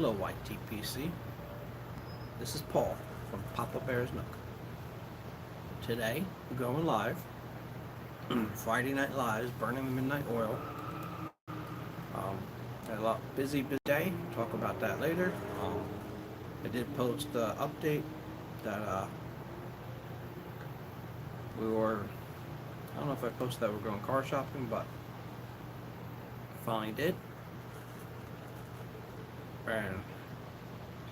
Hello, ytpc. This is Paul from Papa Bear's Nook. Today, we're going live. Friday Night Lives, Burning the Midnight Oil. Had a lot busy day. Talk about that later. I did post the update that we were. I don't know if I posted that we're going car shopping, but finally did. And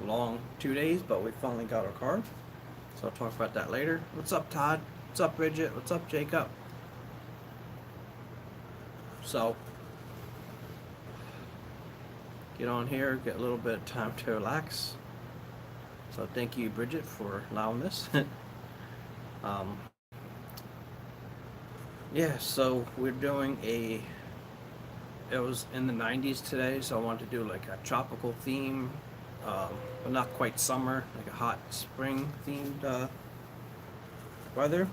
a long 2 days, but we finally got our car. So I'll talk about that later. What's up, Todd? What's up, Bridget? What's up, Jacob? So, get on here, get a little bit of time to relax. So thank you, Bridget, for allowing this. Yeah, so we're doing it was in the 90s today, so I wanted to do like a tropical theme, but not quite summer, like a hot spring themed weather.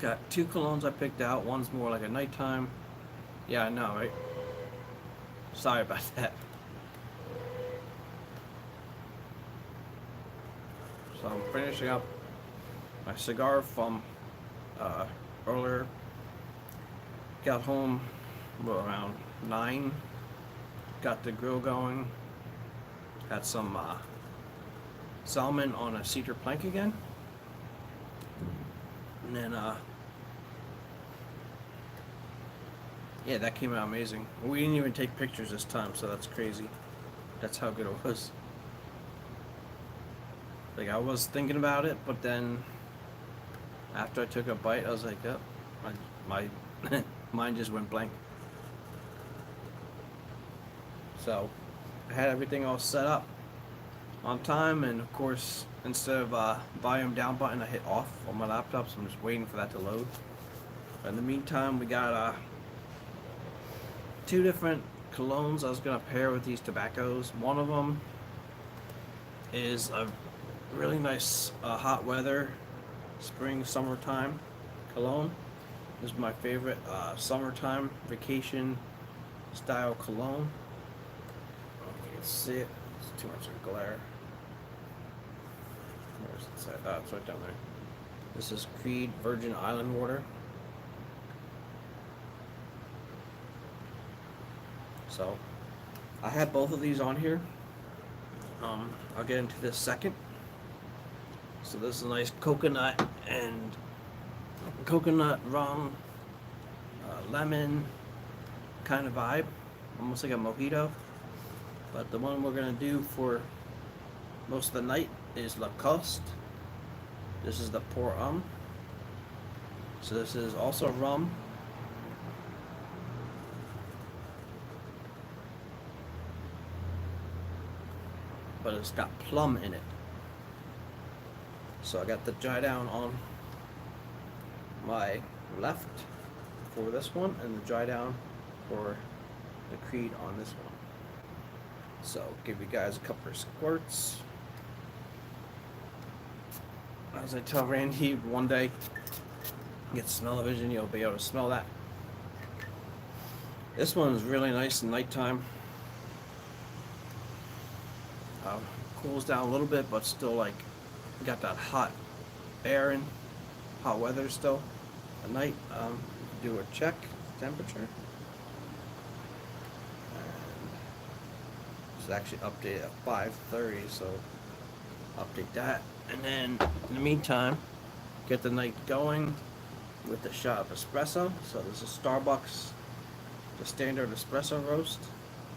Got two colognes I picked out. One's more like a nighttime. Yeah, I know, right? Sorry about that. So I'm finishing up my cigar from earlier. Got home around 9. Got the grill going. Had some salmon on a cedar plank again. And then yeah, that came out amazing. We didn't even take pictures this time, so that's crazy. That's how good it was. Like, I was thinking about it, but then after I took a bite, I was like, oh, my mind just went blank. So I had everything all set up on time, and of course, instead of volume down button, I hit off on my laptop, so I'm just waiting for that to load. But in the meantime, we got two different colognes I was gonna pair with these tobaccos. One of them is a really nice hot weather spring summertime cologne. This is my favorite summertime vacation style cologne. I don't know if you can see it. It's too much of a glare. Where's it say? Oh, it's right down there. This is Creed Virgin Island Water. So I have both of these on here. I'll get into this second. So this is a nice coconut and coconut rum, lemon kind of vibe, almost like a mojito. But the one we're gonna do for most of the night is Lacoste. This is the pour homme. So this is also rum. But it's got plum in it. So I got the dry down on my left for this one, and the dry down for the Creed on this one. So give you guys a couple of squirts. As I tell Randy, one day get smell-o-vision, you'll be able to smell that. This one is really nice at nighttime. Cools down a little bit, but still like got that hot air in, hot weather still. At night, do a check temperature. And it's actually updated at 5:30, so update that. And then in the meantime, get the night going with a shot of espresso. So this is Starbucks, the standard espresso roast,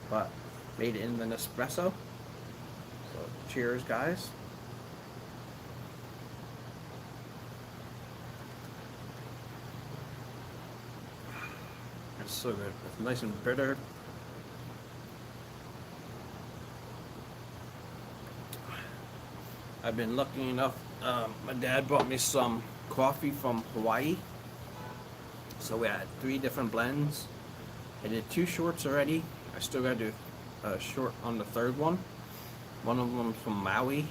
but made in the Nespresso. So cheers, guys. It's so good. It's nice and bitter. I've been lucky enough. My dad brought me some coffee from Hawaii. So we had 3 different blends. I did 2 shorts already. I still got to do a short on the third one. One of them's from Maui.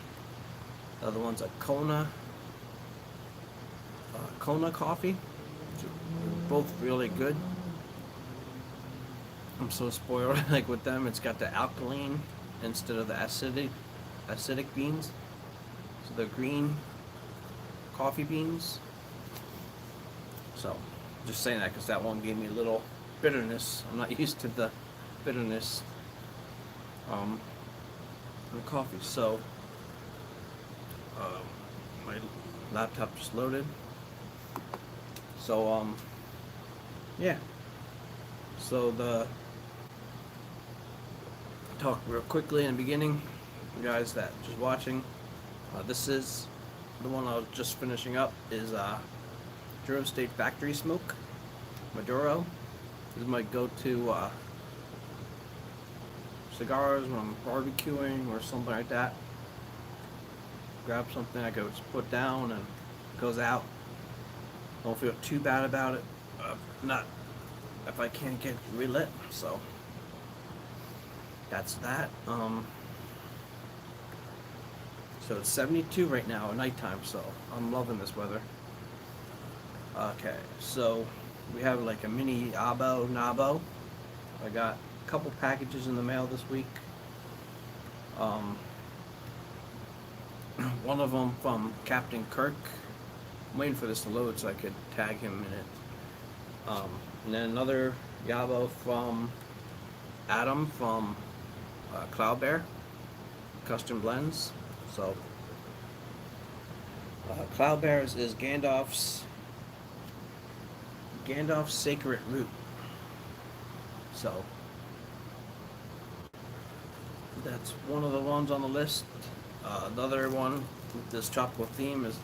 The other one's a Kona coffee. Both really good. I'm so spoiled like with them. It's got the alkaline instead of the acidic beans. So the green coffee beans. So just saying that because that one gave me a little bitterness. I'm not used to the bitterness in the coffee. So my laptop just loaded. So yeah. So talk real quickly in the beginning, you guys that just watching. This is the one I was just finishing up. Is Maduro State Factory Smoke Maduro. This is my go-to cigars when I'm barbecuing or something like that. Grab something I go just put down and it goes out. Don't feel too bad about it. Not if I can't get relit. So that's that. So it's 72 right now at nighttime, so I'm loving this weather. Okay, so we have like a mini yabo nabo. I got a couple packages in the mail this week. One of them from Captain Kirk. I'm waiting for this to load so I could tag him in it. And then another yabo from Adam from Cloud Bear Custom Blends. So Cloud Bears is Gandalf's Sacred Root. So that's one of the ones on the list. Another one with this tropical theme is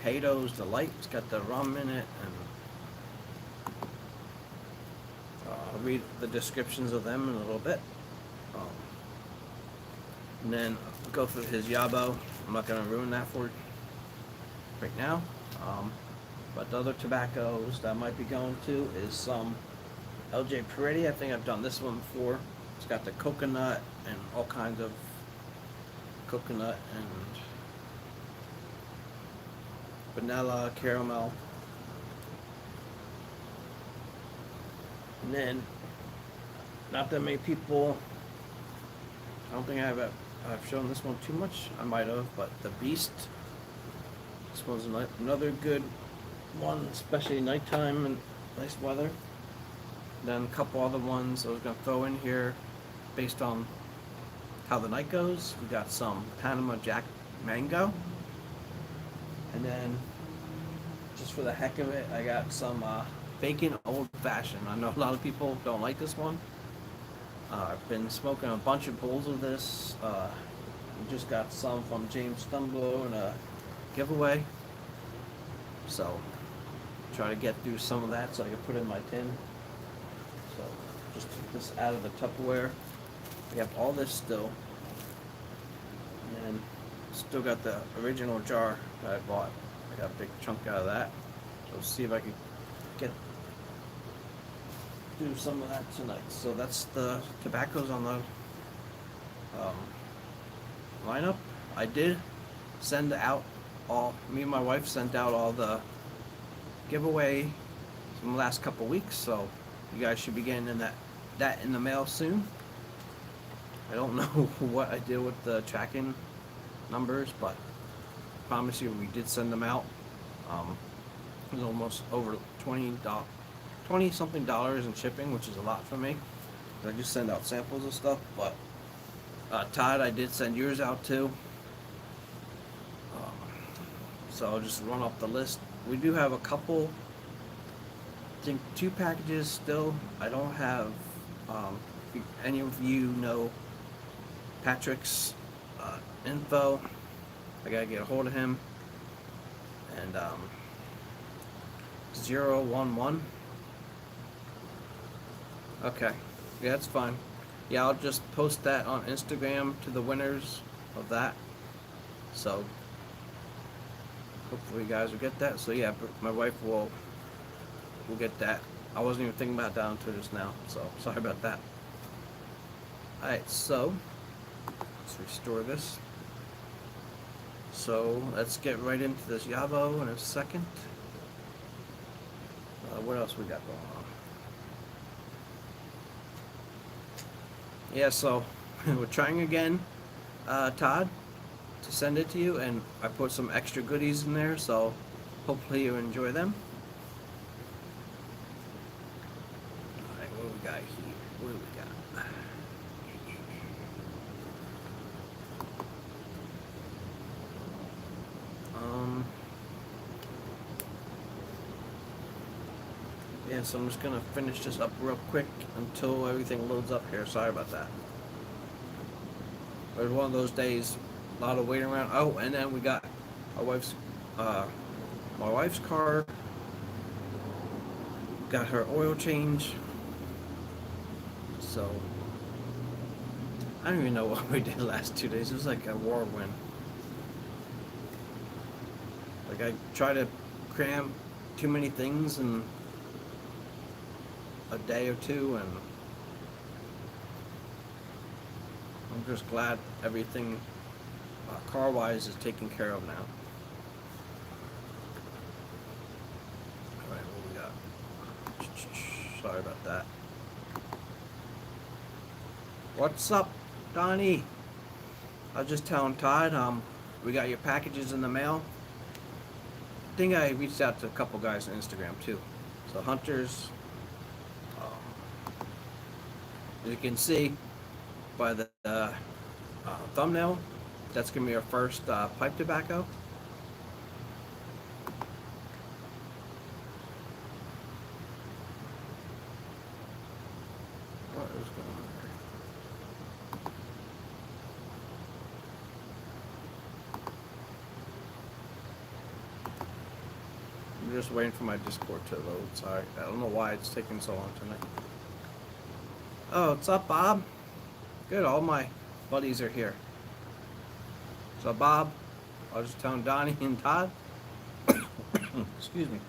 Haydo's Delight. It's got the rum in it, and I'll read the descriptions of them in a little bit. And then go through his yabo. I'm not going to ruin that for right now. But the other tobaccos that I might be going to is some LJ Peretti. I think I've done this one before. It's got the coconut and all kinds of coconut and vanilla, caramel. And then, not that many people, I don't think I've shown this one too much. I might have, but the Beast. This one's another good one, especially nighttime and nice weather. Then a couple other ones I was going to throw in here based on how the night goes. We got some Panama Jack Mango. And then, just for the heck of it, I got some Bacon Old Fashioned. I know a lot of people don't like this one. I've been smoking a bunch of bowls of this. We just got some from James Stumblo in a giveaway. So, try to get through some of that so I can put it in my tin. So, just take this out of the Tupperware. We have all this still. And still got the original jar that I bought. I got a big chunk out of that. So, see if I can do some of that tonight. So that's the tobaccos on the lineup. I did send out me and my wife sent out all the giveaway from the last couple weeks, so you guys should be getting that in the mail soon. I don't know what I did with the tracking numbers, but I promise you we did send them out. It was almost over $20 something in shipping, which is a lot for me. I just send out samples of stuff, but Todd, I did send yours out too. So I'll just run up the list. We do have a couple, I think 2 packages still. I don't have, if any of you know Patrick's info, I gotta get a hold of him. And 011. Okay, yeah, that's fine. Yeah, I'll just post that on Instagram to the winners of that. So hopefully you guys will get that. So yeah, my wife will get that. I wasn't even thinking about that until just now, so sorry about that. Alright, so let's restore this. So let's get right into this Yabo in a second. What else we got going on? Yeah, so we're trying again, Todd, to send it to you, and I put some extra goodies in there, so hopefully you enjoy them. Alright, what do we got here? What do we got? Yeah, so I'm just gonna finish this up real quick until everything loads up here. Sorry about that. It was one of those days, a lot of waiting around. Oh, and then we got my wife's car. Got her oil change. So I don't even know what we did the last 2 days. It was like a whirlwind. Like I try to cram too many things in a day or two, and I'm just glad everything car-wise is taken care of now. Alright, what we got? Sorry about that. What's up, Donnie? I was just telling Todd, we got your packages in the mail. I think I reached out to a couple guys on Instagram too. So Hunters, as you can see by the thumbnail, that's going to be our first pipe tobacco. What is going on here? I'm just waiting for my Discord to load. Sorry, I don't know why it's taking so long tonight. Oh, what's up, Bob? Good, all my buddies are here. So, Bob, I was just telling Donnie and Todd, excuse me,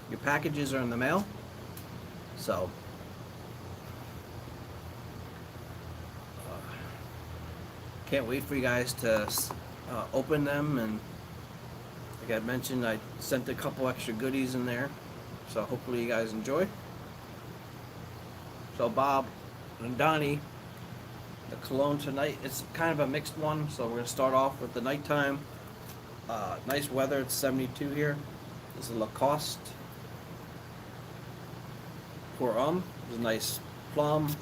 your packages are in the mail. So, can't wait for you guys to open them. And like I mentioned, I sent a couple extra goodies in there. So, hopefully you guys enjoy. So, Bob and Donnie, the cologne tonight, it's kind of a mixed one, so we're going to start off with the nighttime. Nice weather, it's 72 here. This is Lacoste pour homme. It's a nice plum.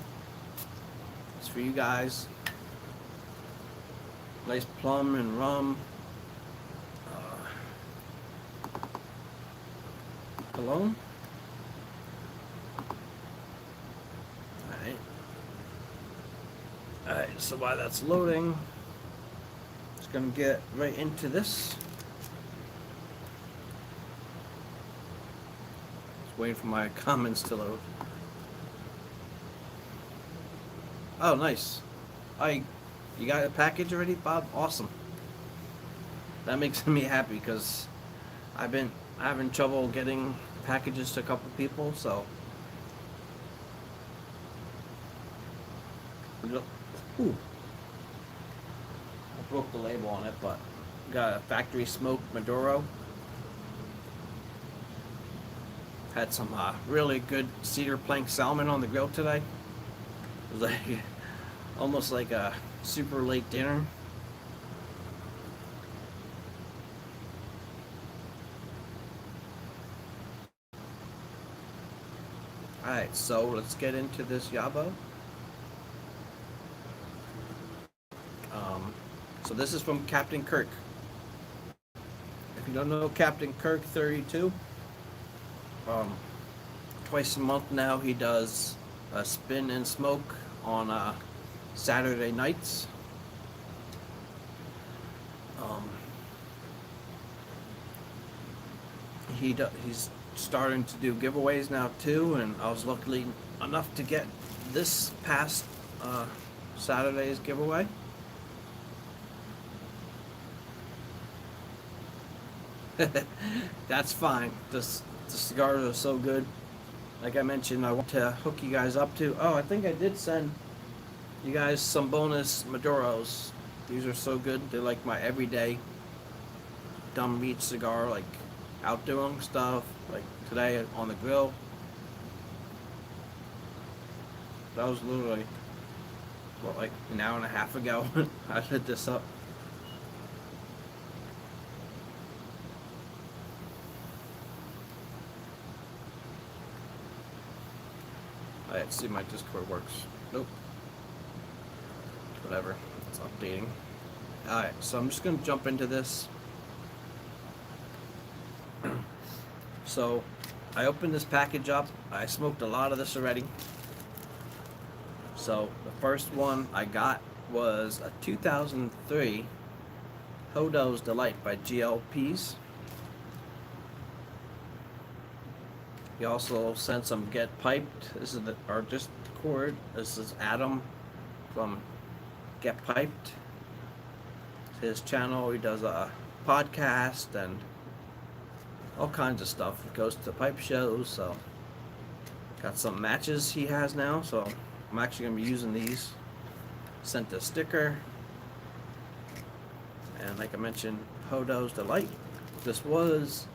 It's for you guys. Nice plum and rum. Cologne. Alright, so while that's loading, just gonna get right into this. Just waiting for my comments to load. Oh, nice. You got a package already, Bob? Awesome. That makes me happy because I've been having trouble getting packages to a couple people, so. Ooh. I broke the label on it, but got a factory smoked Maduro. Had some really good cedar plank salmon on the grill today. It was like almost like a super late dinner. Alright, so let's get into this yabo. So this is from Captain Kirk. If you don't know Captain Kirk 32, twice a month now he does a spin and smoke on Saturday nights. He's starting to do giveaways now too, and I was lucky enough to get this past Saturday's giveaway. That's fine. The cigars are so good. Like I mentioned, I want to hook you guys up to. Oh, I think I did send you guys some bonus Maduros. These are so good. They're like my everyday dumb meat cigar, like out doing stuff. Like today on the grill. That was literally what, like an hour and a half ago. I lit this up. Alright, see if my Discord works. Nope. Whatever. It's updating. Alright, so I'm just gonna jump into this. So, I opened this package up. I smoked a lot of this already. So, the first one I got was a 2003 Hodo's Delight by GLPs. He also sent some Get Piped. This is or just cord. This is Adam from Get Piped. His channel. He does a podcast and all kinds of stuff. He goes to pipe shows. So got some matches he has now. So I'm actually gonna be using these. Sent a sticker. And like I mentioned, Hodo's Delight. This was,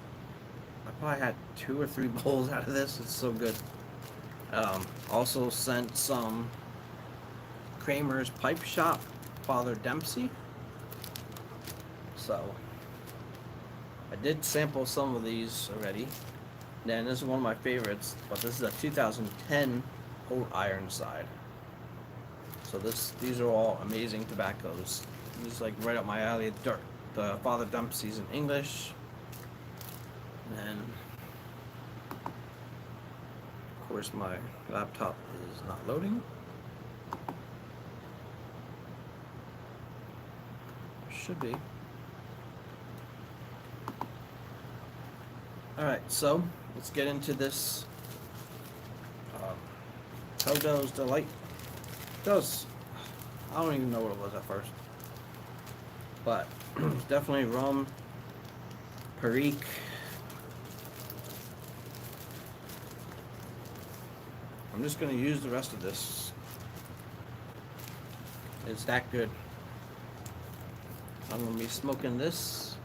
I probably had 2 or 3 bowls out of this. It's so good. Also sent some Kramer's Pipe Shop Father Dempsey. So I did sample some of these already. Then this is one of my favorites, but this is a 2010 Old Ironside. So these are all amazing tobaccos. This is like right up my alley. The Father Dempsey's in English. And of course my laptop is not loading. Should be. Alright, so let's get into this Hodo's Delight. I don't even know what it was at first. But it's definitely rum, Perique. I'm just going to use the rest of this. It's that good. I'm going to be smoking this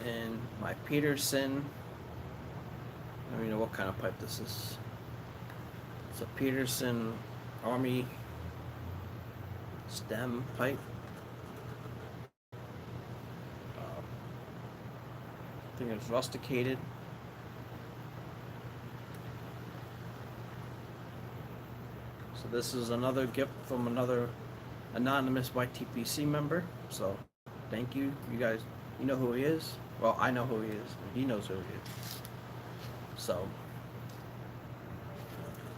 and my Peterson. I don't even know what kind of pipe this is. It's a Peterson Army stem pipe. I think it's rusticated. So this is another gift from another anonymous ytpc member. So thank you. You guys, you know who he is? Well, I know who he is, and he knows who he is. So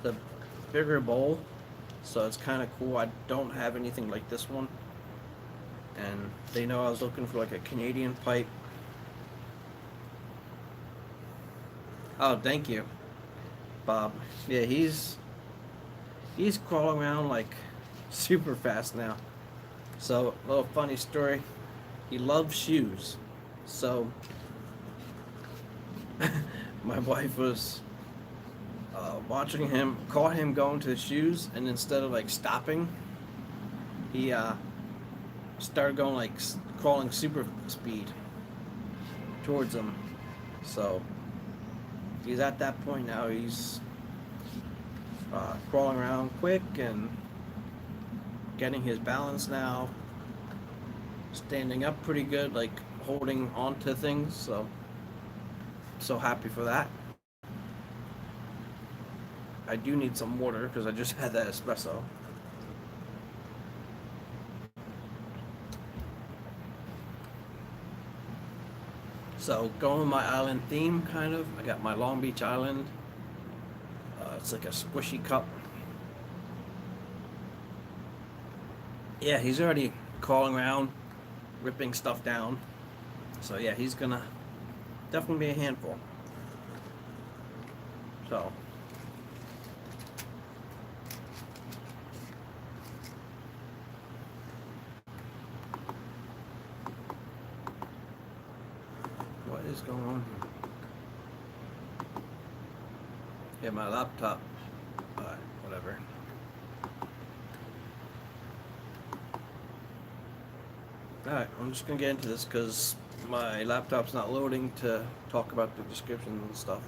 the bigger bowl, so it's kind of cool. I don't have anything like this one, and they know I was looking for like a Canadian pipe. Oh, thank you, Bob. Yeah, he's crawling around like super fast now. So, a little funny story. He loves shoes. So, my wife was watching him, caught him going to the shoes, and instead of like stopping, he started going like crawling super speed towards him. So, he's at that point now. He's crawling around quick and getting his balance now, standing up pretty good, like holding on to things. So happy for that. I do need some water because I just had that espresso. So going with my island theme, kind of. I got my Long Beach Island. It's like a squishy cup. Yeah, he's already crawling around, ripping stuff down. So yeah, he's gonna definitely be a handful. So what is going on here? Yeah, my laptop. Whatever. Alright, I'm just gonna get into this because my laptop's not loading to talk about the descriptions and stuff.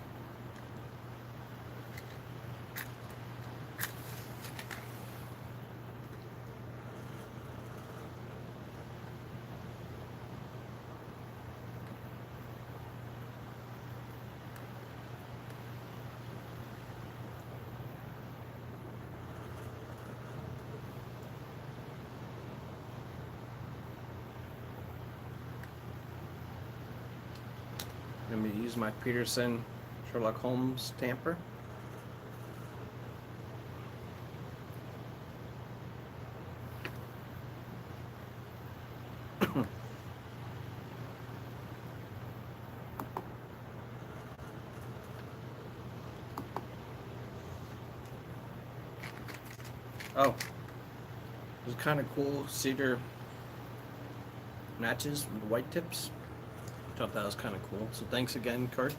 I'm going to use my Peterson Sherlock Holmes tamper. Oh, there's kind of cool cedar matches with white tips. Thought that was kind of cool. So thanks again, Kirk.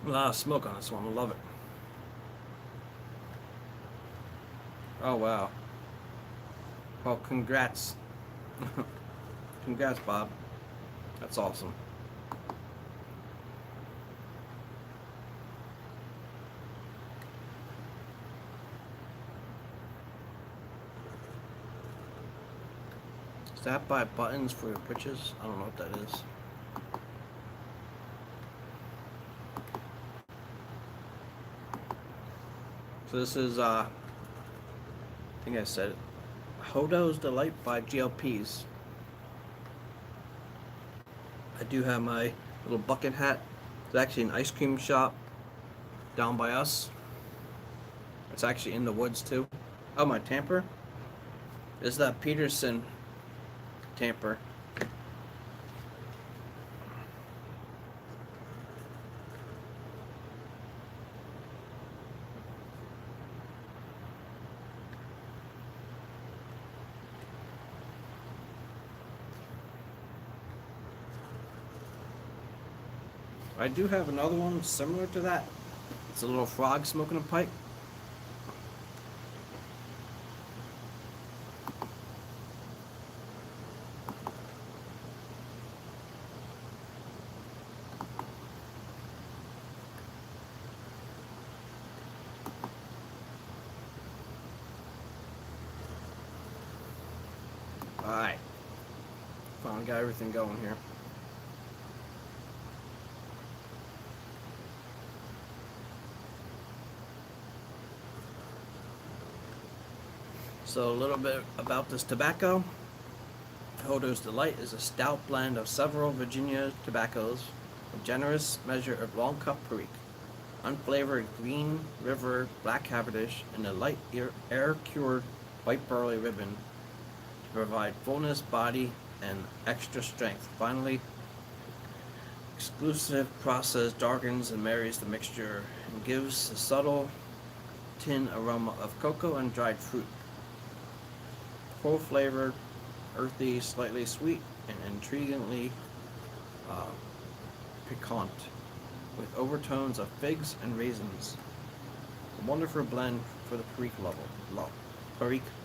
A lot of smoke on this one. I love it. Oh, wow. Well, congrats. Congrats, Bob. That's awesome. Is that by buttons for your pitches? I don't know what that is. So this is, I think I said it, Hodo's Delight by GLPs. I do have my little bucket hat. It's actually an ice cream shop down by us. It's actually in the woods too. Oh, my tamper is that Peterson tamper. I do have another one similar to that. It's a little frog smoking a pipe. Alright. Finally got everything going here. So a little bit about this tobacco. Hodo's Delight is a stout blend of several Virginia tobaccos, a generous measure of long cup perique, unflavored green river black cavendish, and a light air-cured white barley ribbon to provide fullness, body, and extra strength. Finally, exclusive process darkens and marries the mixture and gives a subtle tin aroma of cocoa and dried fruit. Full flavored, earthy, slightly sweet, and intriguingly piquant, with overtones of figs and raisins. A wonderful blend for the perique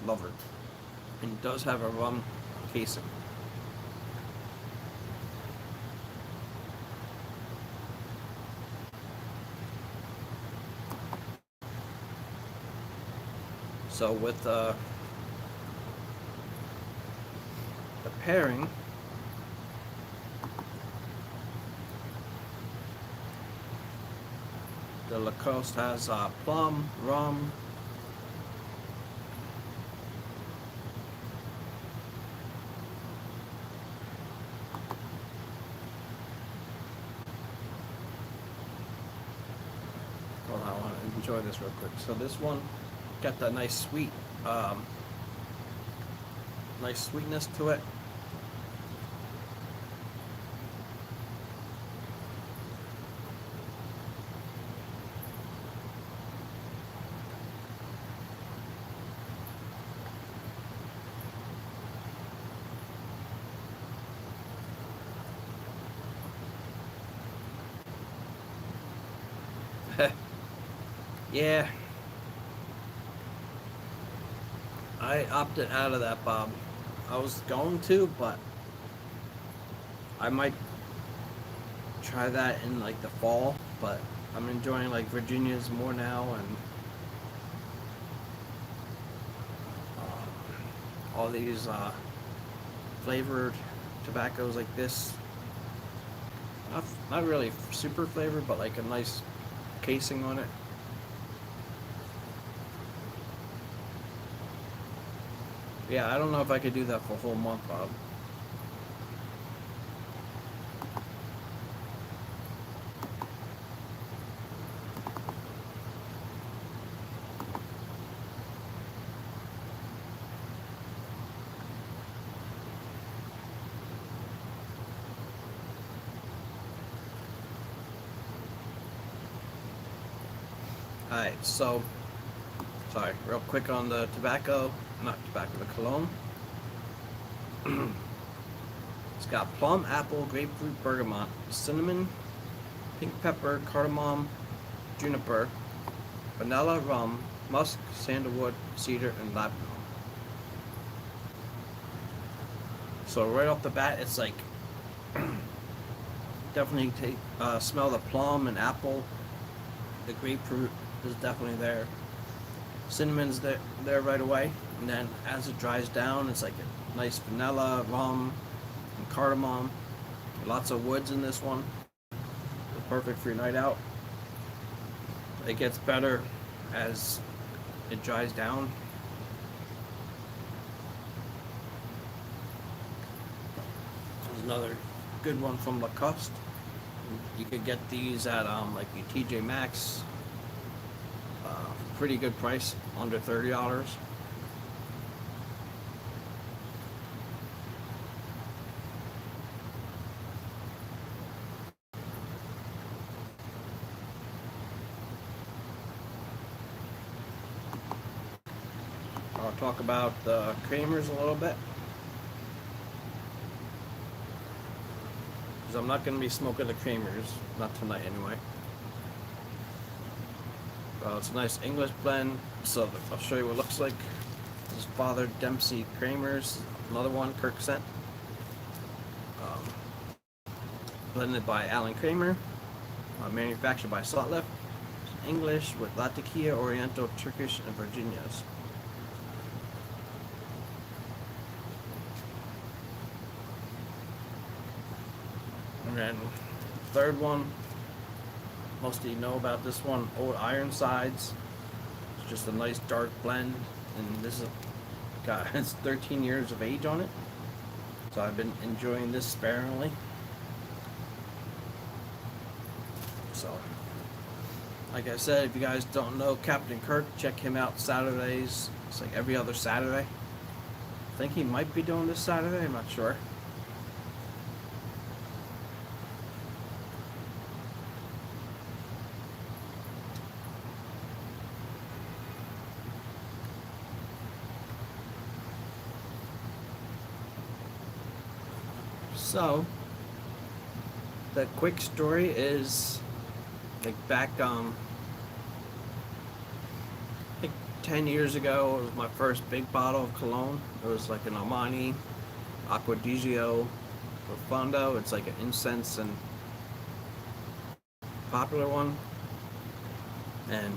lover. And it does have a rum casing. So with the pairing, the Lacoste has plum, rum, well, I want to enjoy this real quick. So this one got that nice sweet, nice sweetness to it. Yeah. I opted out of that, Bob. I was going to, but I might try that in like the fall. But I'm enjoying like Virginia's more now, and all these flavored tobaccos like this. Not really super flavored, but like a nice casing on it. Yeah, I don't know if I could do that for a whole month, Bob. Alright, so, sorry, real quick on the tobacco, not tobacco, the cologne. It's got plum, apple, grapefruit, bergamot, cinnamon, pink pepper, cardamom, juniper, vanilla, rum, musk, sandalwood, cedar, and labdanum. So right off the bat, it's like definitely smell the plum and apple. The grapefruit is definitely there. Cinnamon's there right away, and then as it dries down, it's like a nice vanilla, rum, and cardamom. Lots of woods in this one. It's perfect for your night out. It gets better as it dries down. There's another good one from Lacoste. You could get these at like your TJ Maxx. Pretty good price, under $30. I'll talk about the Kramers a little bit, because I'm not going to be smoking the Kramers, not tonight anyway. It's a nice English blend, so I'll show you what it looks like. This is Father Dempsey Kramers, another one, Kirk sent. Blended by Alan Kramer, manufactured by Salt English with Latakia, Oriental, Turkish, and Virginias. And then third one, most of you know about this one, Old Ironsides. It's just a nice dark blend, and this is got it's 13 years of age on it, so I've been enjoying this sparingly. So, like I said, if you guys don't know Captain Kirk, check him out Saturdays. It's like every other Saturday. I think he might be doing this Saturday, I'm not sure. So, the quick story is, like back, like 10 years ago, it was my first big bottle of cologne. It was like an Armani Acqua di Gio Profondo. It's like an incense and popular one. And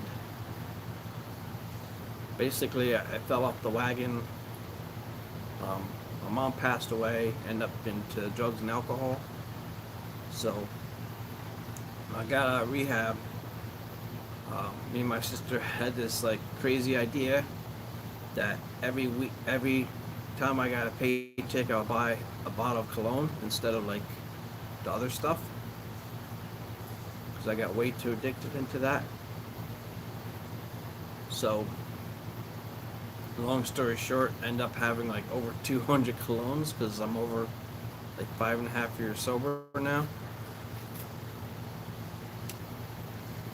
basically, I fell off the wagon. My mom passed away, ended up into drugs and alcohol. So I got out of rehab. Me and my sister had this like crazy idea that every week, every time I got a paycheck, I'll buy a bottle of cologne instead of like the other stuff, because I got way too addicted into that. So long story short, end up having like over 200 colognes, because I'm over like 5.5 years sober now.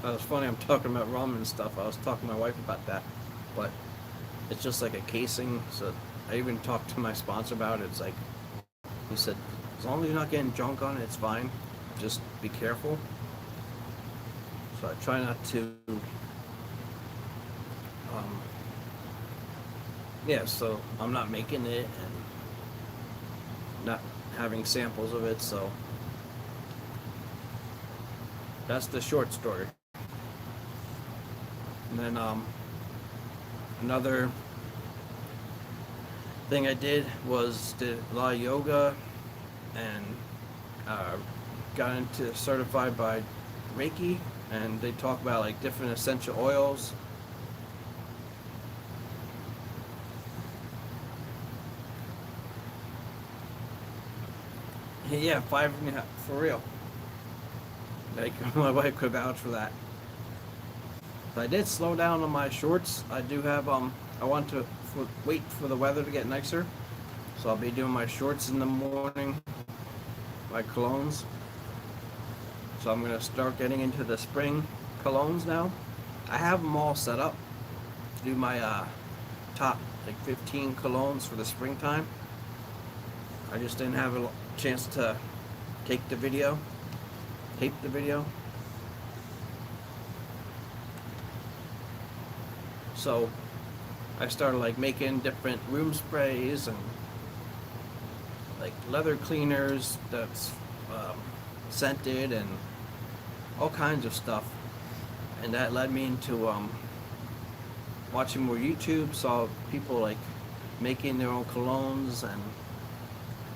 It was funny, I'm talking about rum and stuff. I was talking to my wife about that, but it's just like a casing. So I even talked to my sponsor about it. It's like, he said, as long as you're not getting drunk on it, it's fine. Just be careful. So I try not to yeah, so I'm not making it and not having samples of it, so that's the short story. And then another thing I did was did a lot of yoga and uh, got into certified by Reiki, and they talk about like different essential oils. Yeah, 5.5 for real. Like my wife could vouch for that. So I did slow down on my shorts. I do have I want to wait for the weather to get nicer. So I'll be doing my shorts in the morning, my colognes. So I'm gonna start getting into the spring colognes now. I have them all set up to do my top like 15 colognes for the springtime. I just didn't have a chance to tape the video. So I started like making different room sprays and like leather cleaners that's scented and all kinds of stuff, and that led me into watching more YouTube. Saw people like making their own colognes and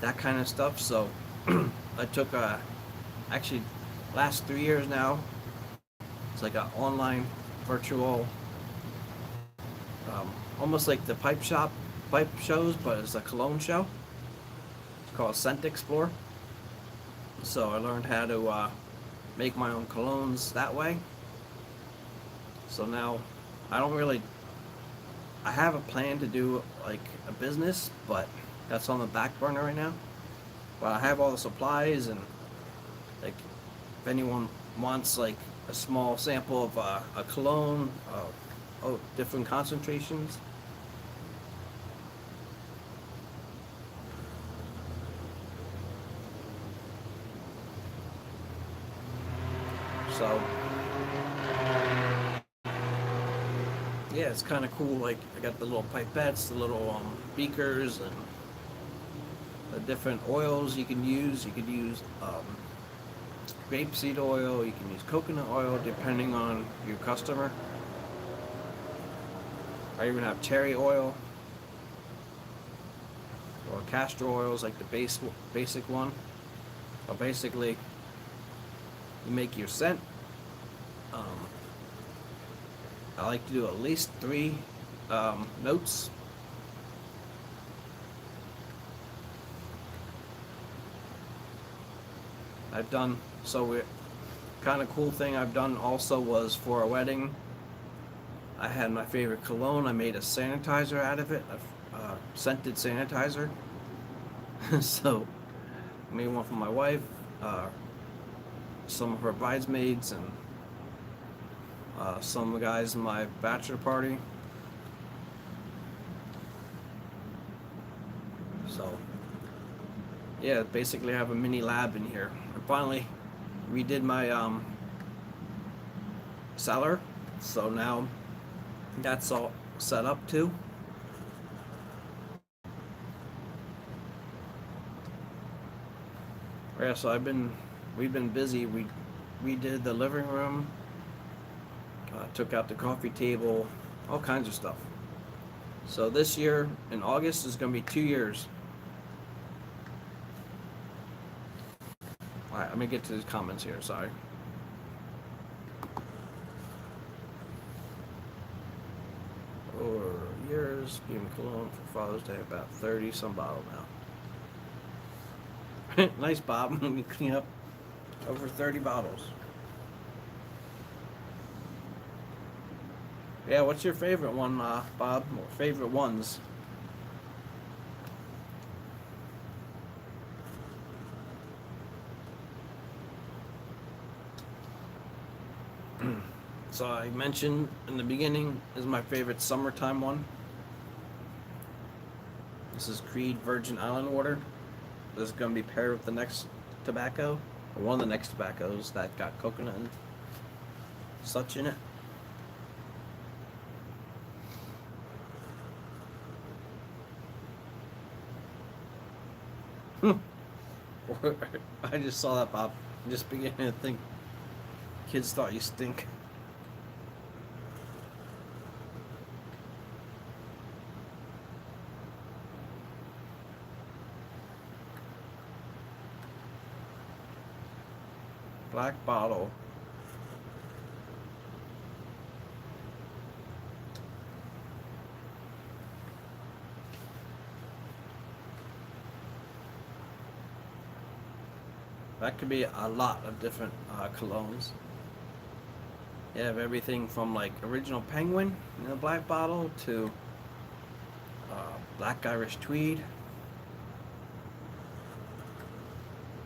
that kind of stuff. So I took actually last 3 years now. It's like an online virtual, almost like the pipe shows, but it's a cologne show. It's called Scent Explore. So I learned how to make my own colognes that way. So now I don't really, I have a plan to do like a business, but that's on the back burner right now. But I have all the supplies, and like if anyone wants like a small sample of a cologne, different concentrations. So yeah, it's kind of cool. Like I got the little pipettes, the little beakers, and the different oils you can use. You could use grapeseed oil. You can use coconut oil, depending on your customer. I even have cherry oil or castor oil is like the basic one. But basically, you make your scent. Um, I like to do at least 3 notes. I've done, so kind of cool thing I've done also was for a wedding, I had my favorite cologne. I made a sanitizer out of it, a scented sanitizer. So I made one for my wife, some of her bridesmaids, and some of the guys in my bachelor party. So yeah, basically I have a mini lab in here. I finally redid my cellar, so now that's all set up too. Yeah, so we've been busy. We redid the living room, took out the coffee table, all kinds of stuff. So this year in August is going to be 2 years. All right, let me get to the comments here. Sorry. Or years, giving cologne for Father's Day, about 30 some bottle now. Nice, Bob. Let me clean up over 30 bottles. Yeah, what's your favorite one, Bob? Or favorite ones? So I mentioned in the beginning is my favorite summertime one. This is Creed Virgin Island Water. This is going to be paired with the next tobacco, or one of the next tobaccos that got coconut and such in it. I just saw that pop. I'm just beginning to think kids thought you stink. Black bottle. That could be a lot of different colognes. You have everything from like original penguin in a black bottle to black Irish tweed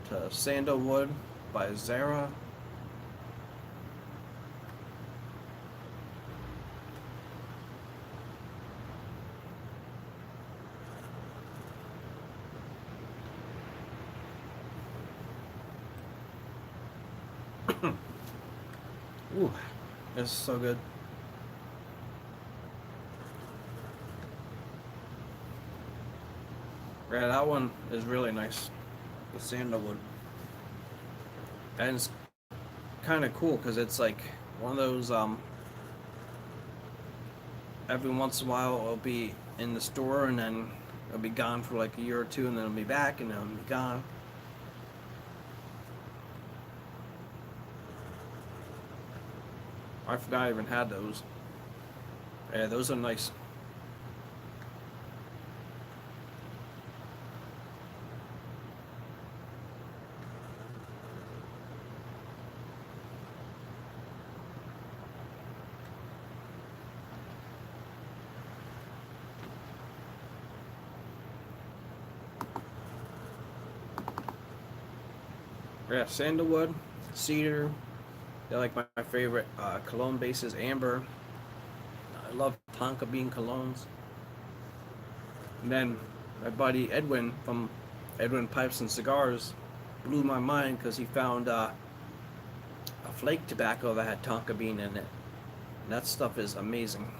to sandalwood by Zara. Ooh, this is so good. Yeah, that one is really nice. The sandalwood. And it's kind of cool because it's like one of those, every once in a while it'll be in the store and then it'll be gone for like a year or two and then it'll be back and then it'll be gone. I forgot I even had those. Yeah, those are nice. Yeah, sandalwood, cedar. They're like my favorite cologne bases. Amber. I love tonka bean colognes. And then my buddy Edwin from Edwin Pipes and Cigars blew my mind because he found a flake tobacco that had tonka bean in it. And that stuff is amazing.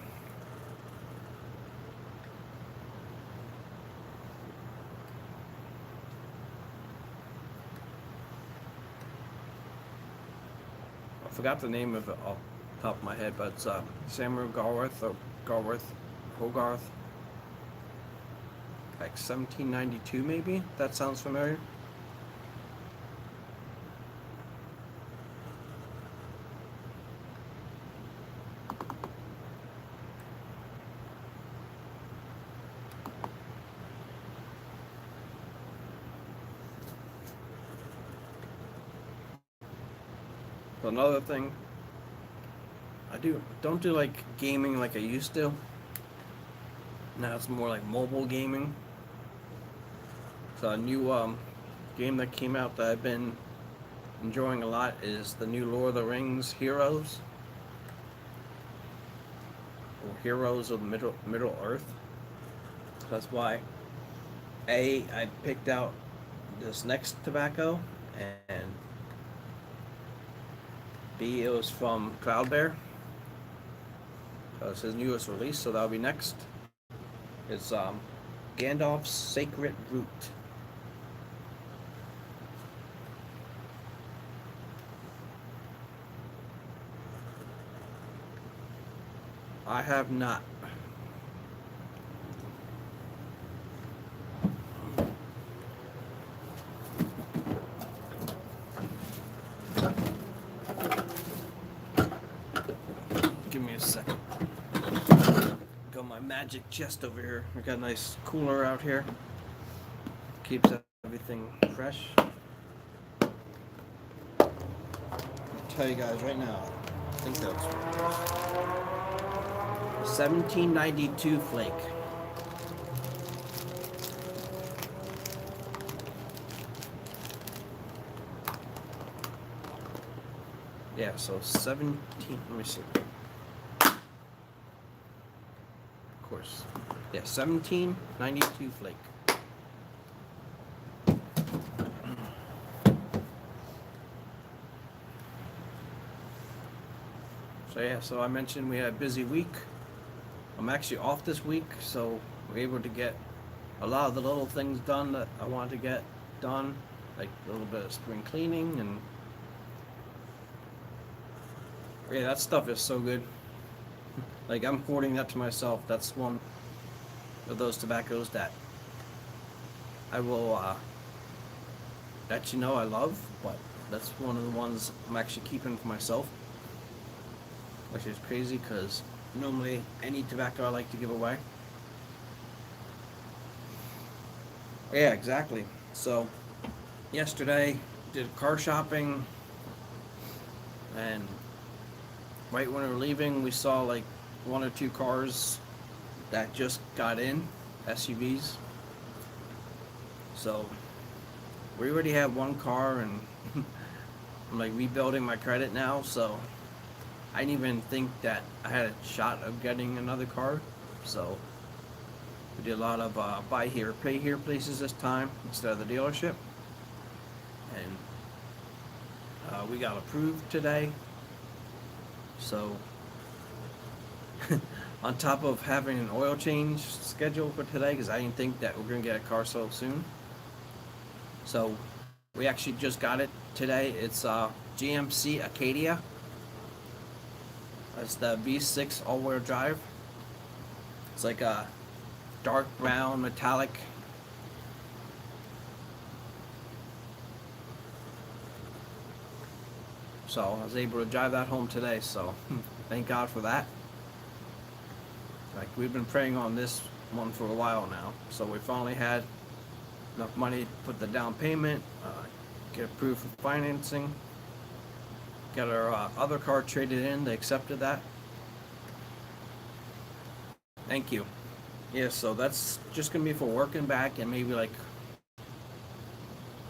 I forgot the name of it off the top of my head, but it's Samuel Garworth or Hogarth. Like 1792 maybe? That sounds familiar. So another thing, don't do like gaming like I used to. Now it's more like mobile gaming. So a new game that came out that I've been enjoying a lot is the new Lord of the Rings Heroes, or Heroes of Middle Earth. That's why I picked out this next tobacco, and B, it was from Cloudbear. It's his newest release, so that'll be next. It's Gandalf's Sacred Root. I have not. Give me a second. Got my magic chest over here. I got a nice cooler out here. Keeps everything fresh. I'll tell you guys right now. I think that's 1792 flake. Yeah, so 17, let me see. Of course. Yeah, 1792 flake. So yeah, so I mentioned we had a busy week. I'm actually off this week, so we're able to get a lot of the little things done that I wanted to get done, like a little bit of spring cleaning, and yeah, that stuff is so good. Like, I'm hoarding that to myself. That's one of those tobaccos that I will that I love, but that's one of the ones I'm actually keeping for myself, which is crazy because normally any tobacco I like to give away. Yeah, exactly. So yesterday did car shopping, and right when we were leaving, we saw like one or two cars that just got in, SUVs. So we already have one car, and I'm like rebuilding my credit now, so I didn't even think that I had a shot of getting another car. So we did a lot of buy here, pay here places this time instead of the dealership, and we got approved today. So on top of having an oil change scheduled for today, because I didn't think that we're gonna get a car so soon. So we actually just got it today. It's GMC Acadia. It's the V6 all-wheel drive. It's like a dark brown metallic. So I was able to drive that home today, so thank God for that. Like, we've been praying on this one for a while now, so we finally had enough money to put the down payment, get approved for financing, get our other car traded in. They accepted that. Thank you. Yeah, so that's just gonna be for working back, and maybe like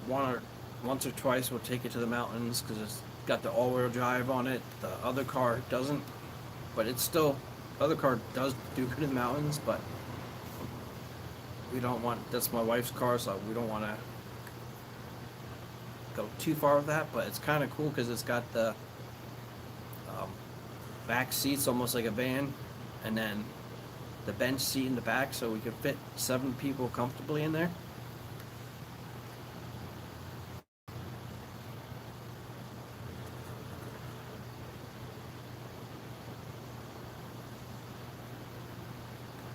once or twice we'll take it to the mountains because it's got the all-wheel drive on it. The other car doesn't, but it's still, the other car does do good in the mountains, but we don't want, that's my wife's car, so we don't want to go too far with that. But it's kind of cool because it's got the back seats almost like a van, and then the bench seat in the back, so we could fit 7 people comfortably in there.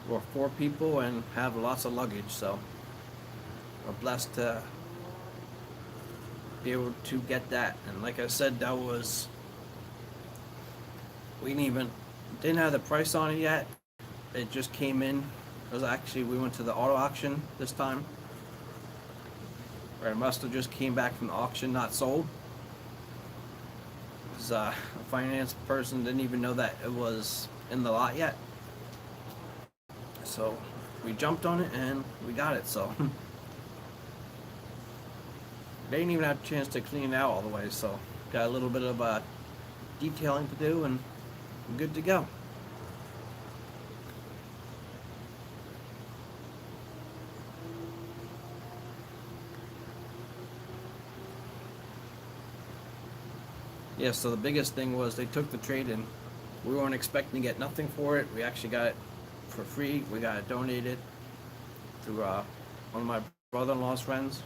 We're 4 people and have lots of luggage, so we're blessed to be able to get that. And like I said, that was, we didn't have the price on it yet. It just came in. It was actually, we went to the auto auction this time, or it must have just came back from the auction, not sold, because a finance person didn't even know that it was in the lot yet. So we jumped on it and we got it. So they didn't even have a chance to clean it out all the way, so got a little bit of detailing to do, and we're good to go. Yeah, so the biggest thing was they took the trade-in. We weren't expecting to get nothing for it. We actually got it for free. We got it donated through one of my brother-in-law's friends.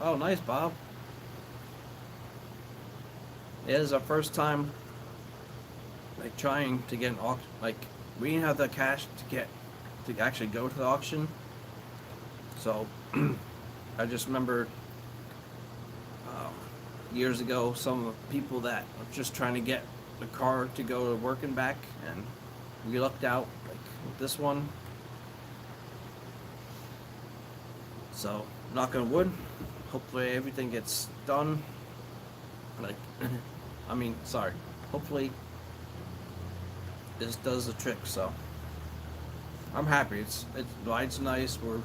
Oh, nice, Bob. It is our first time like trying to get an auction. Like, we didn't have the cash to actually go to the auction. So I just remember years ago, some of the people that were just trying to get the car to go to work and back, and we lucked out like with this one. So knock on wood, hopefully everything gets done. Like, I mean, sorry. Hopefully this does the trick. So I'm happy. The lights nice. We're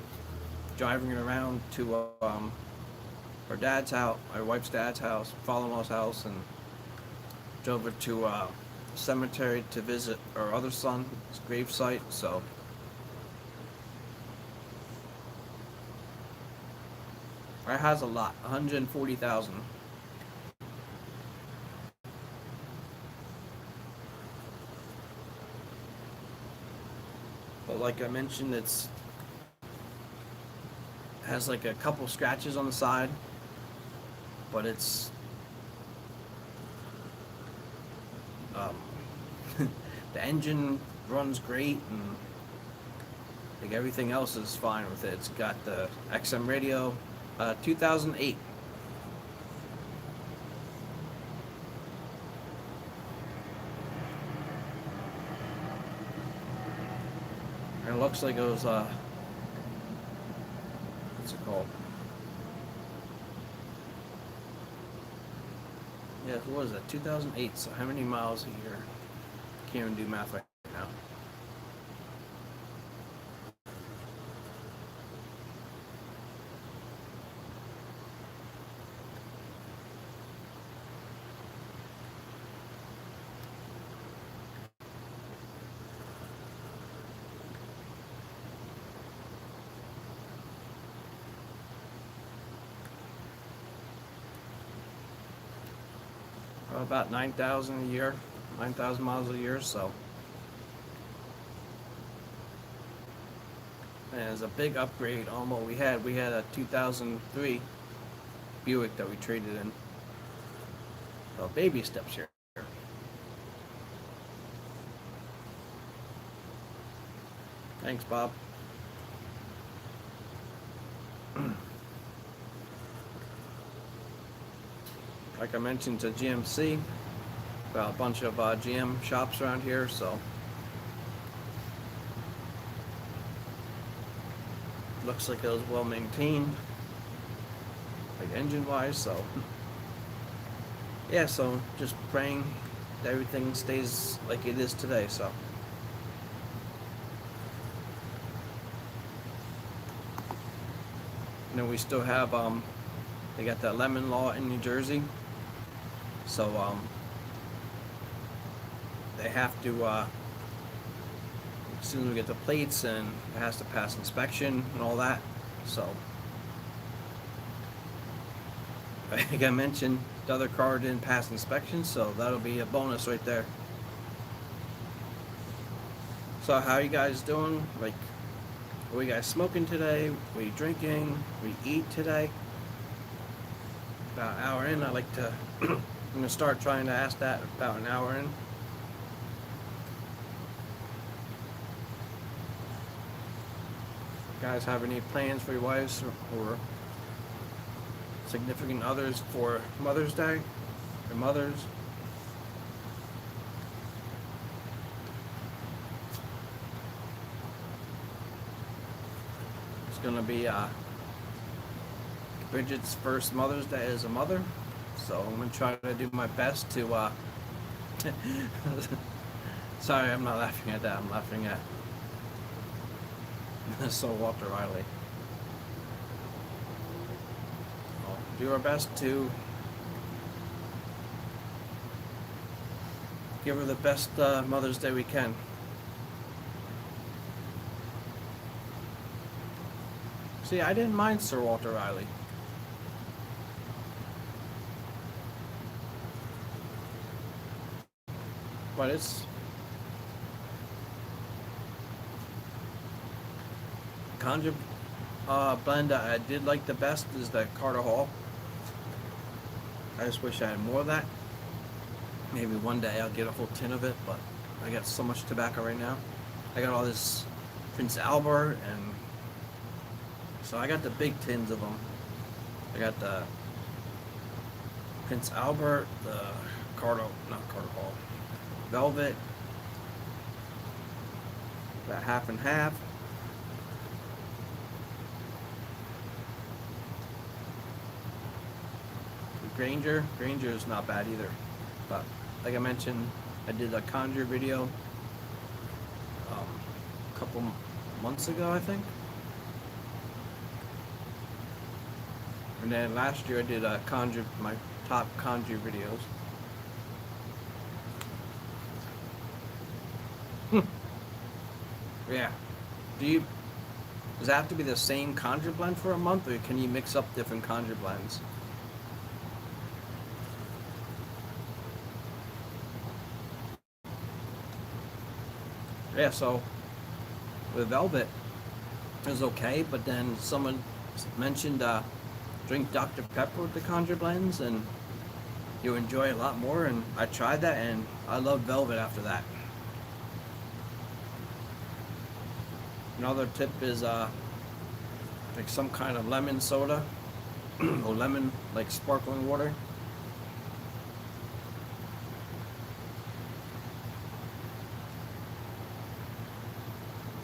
driving it around to our dad's house, my wife's dad's house, father-in-law's house, and drove it to a cemetery to visit our other son's gravesite. So it has a lot, 140,000. like I mentioned, it's has like a couple scratches on the side, but it's um, the engine runs great, and like everything else is fine with it. It's got the XM radio, 2008. And it looks like it was what's it called? Yeah, what was it? 2008. So how many miles a year? Can't even do math right now. About 9,000 a year, 9,000 miles a year. So, and it's a big upgrade on what we had. We had a 2003 Buick that we traded in. So baby steps here. Thanks, Bob. Like I mentioned to GMC, got a bunch of GM shops around here, so looks like it was well maintained, like engine wise. So yeah, so just praying that everything stays like it is today. So we still have they got that lemon law in New Jersey. So they have to as soon as we get the plates, and it has to pass inspection and all that. So like I mentioned, the other car didn't pass inspection, so that'll be a bonus right there. So how you guys doing? Like, are you guys smoking today? Are you drinking? We eat today? About an hour in, I like to I'm going to start trying to ask that about an hour in. Guys have any plans for your wives or significant others for Mother's Day? Your mothers? It's going to be Bridget's first Mother's Day as a mother. So I'm going to try to do my best to sorry, I'm not laughing at that. I'm laughing at so Walter Riley. We'll do our best to give her the best Mother's Day we can. See, I didn't mind Sir Walter Riley. But it's Conjure blend I did like the best is the Carter Hall. I just wish I had more of that. Maybe one day I'll get a whole tin of it, but I got so much tobacco right now. I got all this Prince Albert, and so I got the big tins of them. I got the Prince Albert, the not Carter Hall, Velvet, about half and half. Granger is not bad either, but like I mentioned, I did a Conjure video a couple months ago, I think, and then last year I did a Conjure, my top Conjure videos. Yeah. Does it have to be the same Conjure blend for a month, or can you mix up different Conjure blends? Yeah, so with Velvet is okay, but then someone mentioned drink Dr. Pepper with the Conjure blends, and you enjoy it a lot more. And I tried that, and I love Velvet after that. Another tip is like some kind of lemon soda or lemon like sparkling water.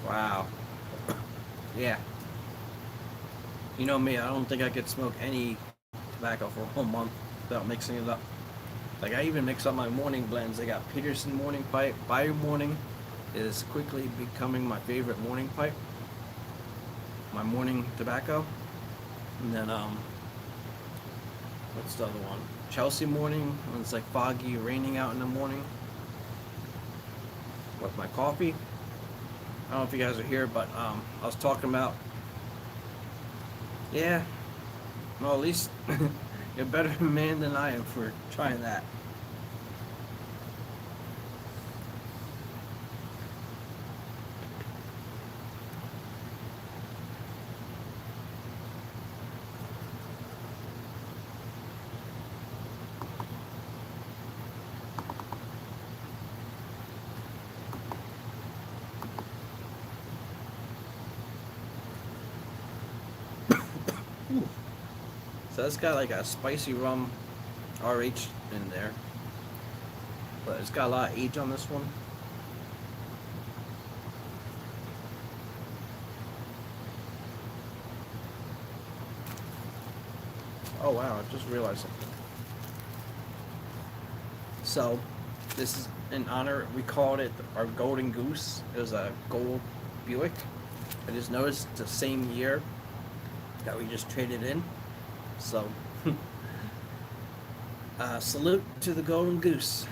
Wow. Yeah. You know me, I don't think I could smoke any tobacco for a whole month without mixing it up. Like I even mix up my morning blends. I got Peterson morning pipe. Bio morning is quickly becoming my favorite morning pipe. My morning tobacco. And then what's the other one? Chelsea morning, when it's like foggy, raining out in the morning. With my coffee. I don't know if you guys are here, but I was talking about, yeah, well, at least you're a better man than I am for trying that. So it's got like a spicy rum RH in there, but it's got a lot of age on this one. Oh wow, I just realized something. So this is in honor, we called it our golden goose. It was a gold Buick. I just noticed it's the same year that we just traded in. So salute to the golden goose.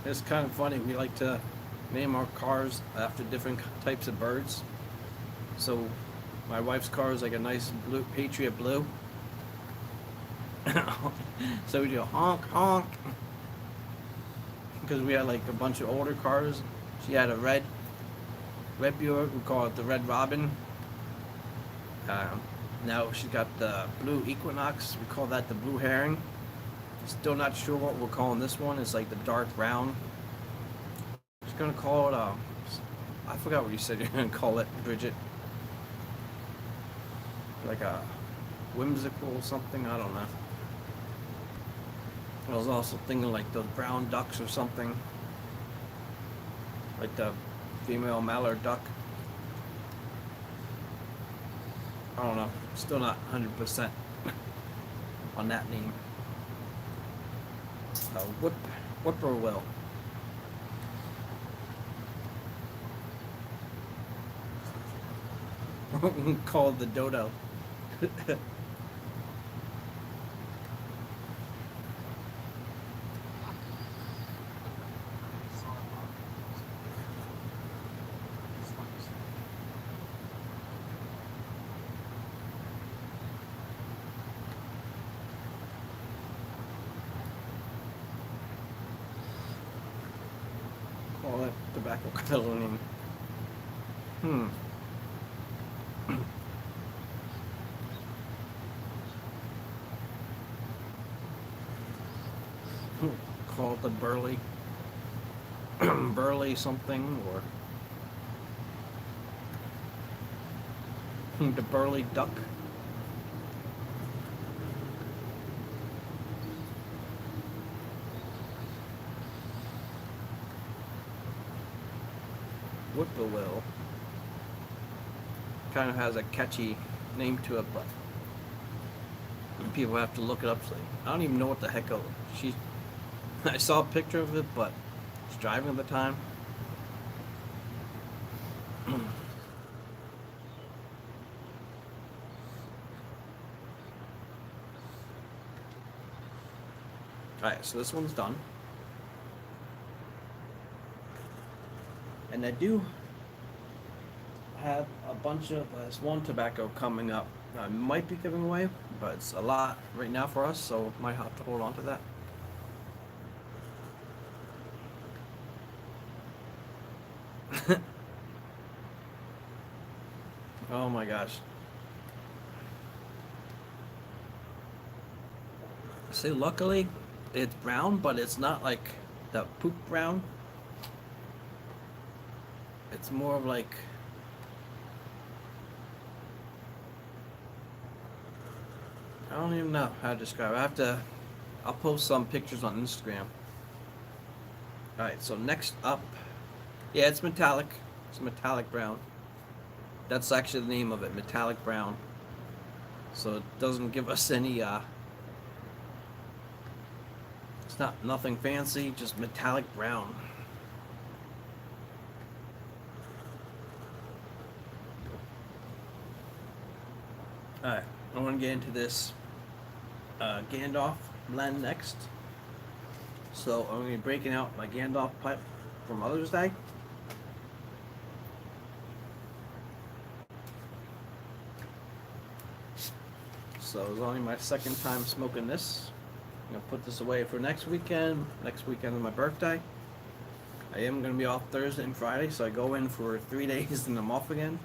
It's kind of funny. We like to name our cars after different types of birds. So my wife's car is like a nice blue Patriot blue. So we do honk honk because we had like a bunch of older cars. She had a red Buick. We call it the Red Robin. Now she's got the blue Equinox. We call that the Blue Herring. Still not sure what we're calling this one. It's like the dark brown. Just gonna call it. I forgot what you said you're gonna call it, Bridget. Like a whimsical something. I don't know. I was also thinking like those brown ducks or something. Like the female mallard duck. I don't know. Still not 100% on that name. Whippoorwill. Called the dodo. Call it tobacco cologne. Call it the burley. Burley something, or the burley duck. Whippoorwill. Kind of has a catchy name to it, but people have to look it up. So I don't even know what the heck she. I saw a picture of it, but I was driving at the time. Alright, so this one's done. And I do have a bunch of this one tobacco coming up I might be giving away, but it's a lot right now for us, so might have to hold on to that. Oh my gosh. See, luckily, it's brown, but it's not like the poop brown. It's more of like, I don't even know how to describe it. I'll post some pictures on Instagram. Alright, so next up, yeah, it's metallic. It's metallic brown. That's actually the name of it, metallic brown. So it doesn't give us any, it's not nothing fancy, just metallic brown. Alright, I want to get into this Gandalf blend next. So I'm going to be breaking out my Gandalf pipe for Mother's Day. So it's only my second time smoking this. I'm going to put this away for next weekend. Next weekend is my birthday. I am going to be off Thursday and Friday, so I go in for 3 days and I'm off again.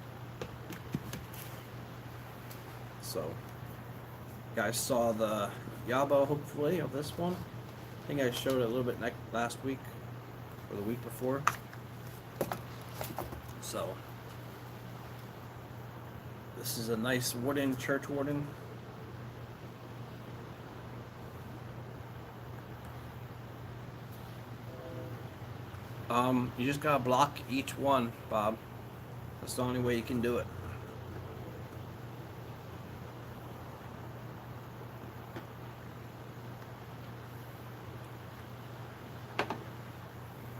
So, you guys saw the yabo, hopefully, of this one. I think I showed it a little bit last week, or the week before. So, this is a nice wooden, church wooden. You just gotta block each one, Bob. That's the only way you can do it.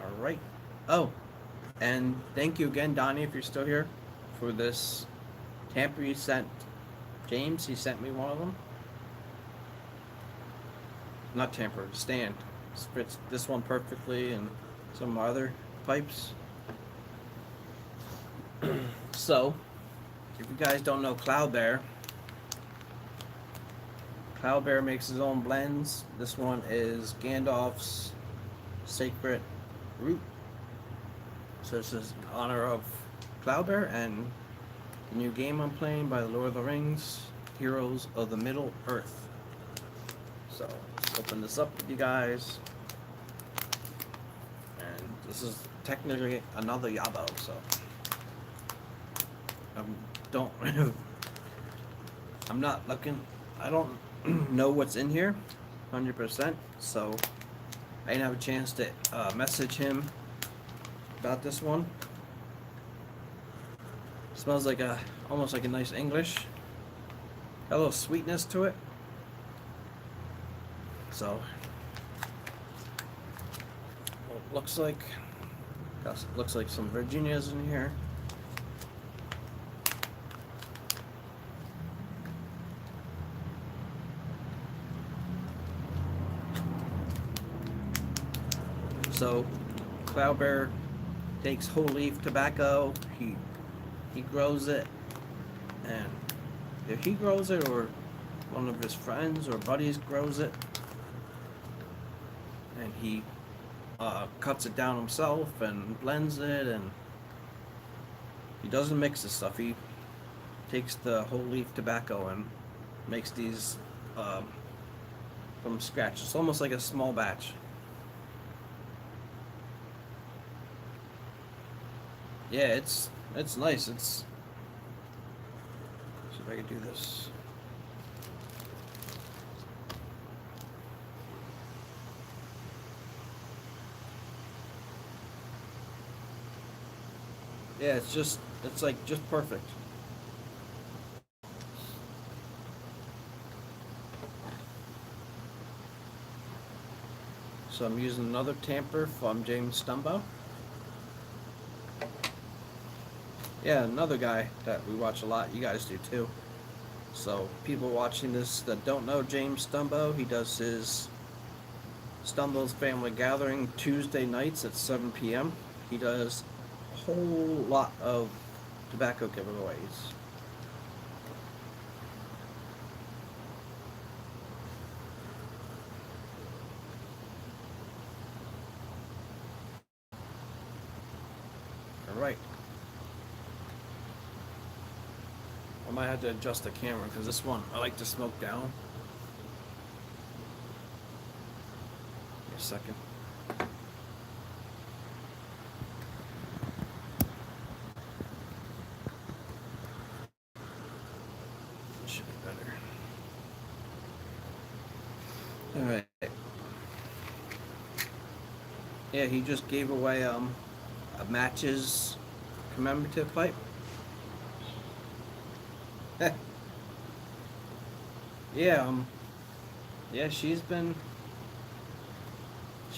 Alright. Oh, and thank you again, Donnie, if you're still here, for this tamper you sent James. He sent me one of them. Not tamper, stand. Fits this one perfectly and some other pipes. So, if you guys don't know Cloud Bear makes his own blends. This one is Gandalf's Sacred Root. So this is in honor of Cloud Bear and the new game I'm playing by the Lord of the Rings, Heroes of the Middle Earth. So, let's open this up with you guys. And this is technically another yabo, so I'm not looking, I don't know what's in here 100%, so I didn't have a chance to message him about this one. Smells like almost like a nice English. Got a little sweetness to it. So it looks like some Virginias in here. So Cloud Bear takes whole leaf tobacco. He grows it, and if he grows it or one of his friends or buddies grows it, and he cuts it down himself and blends it, and he doesn't mix this stuff. He takes the whole leaf tobacco and makes these from scratch. It's almost like a small batch. Yeah, it's nice. It's, see if I can do this. Yeah, it's like just perfect. So I'm using another tamper from James Stumbo. Yeah, another guy that we watch a lot. You guys do too. So people watching this that don't know James Stumbo, he does his Stumbo's Family Gathering Tuesday nights at 7 p.m. He does a whole lot of tobacco giveaways. right. I might have to adjust the camera because this one I like to smoke down. Give me a second. Should be better. All right. Yeah, he just gave away a matches commemorative pipe. Yeah, yeah, she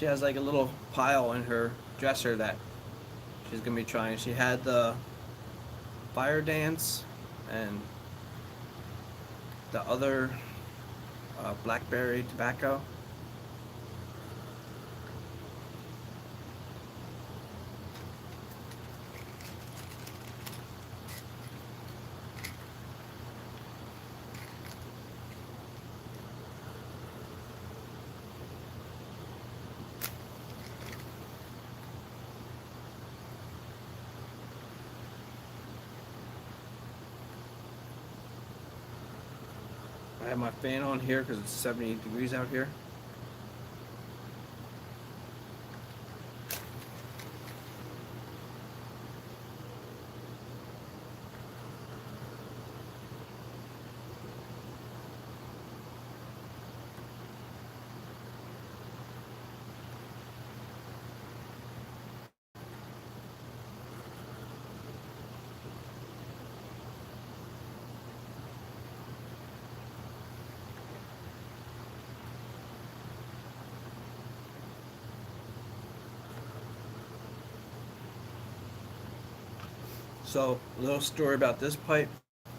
has like a little pile in her dresser that she's gonna be trying. She had the fire dance and the other blackberry tobacco. I have my fan on here because it's 78 degrees out here. So, a little story about this pipe.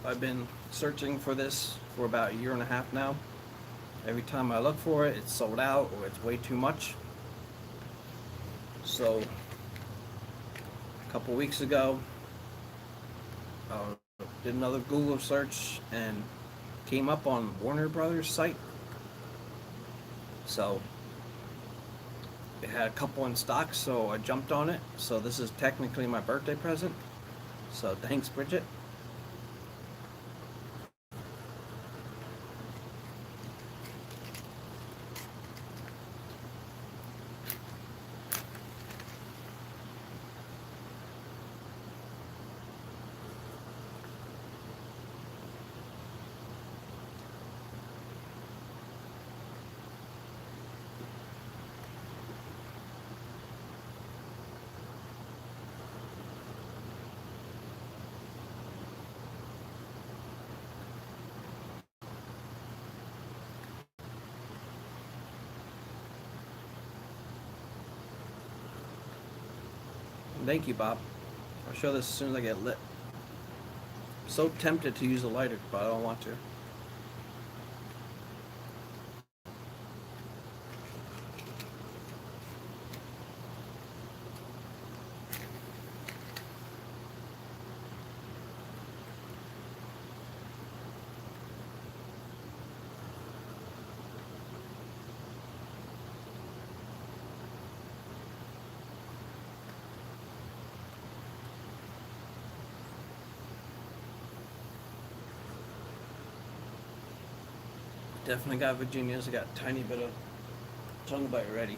I've been searching for this for about a year and a half now. Every time I look for it, it's sold out or it's way too much. So, a couple weeks ago, did another Google search and came up on Warner Brothers site. So, it had a couple in stock, so I jumped on it. So this is technically my birthday present. So thanks, Bridget. Thank you, Bob. I'll show this as soon as I get lit. I'm so tempted to use a lighter, but I don't want to. Definitely got Virginia's. I got a tiny bit of tongue bite ready.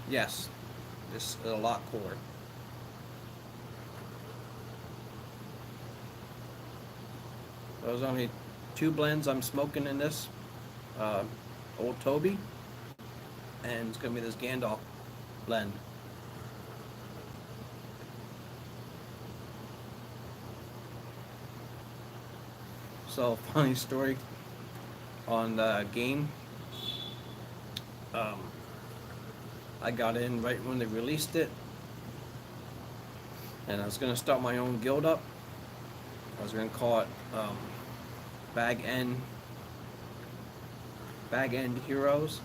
Yes. This is a lot cooler. There's only 2 blends I'm smoking in this. Old Toby, and it's gonna be this Gandalf blend. So, funny story on the game. I got in right when they released it, and I was gonna start my own guild up. I was gonna call it Bag End Heroes.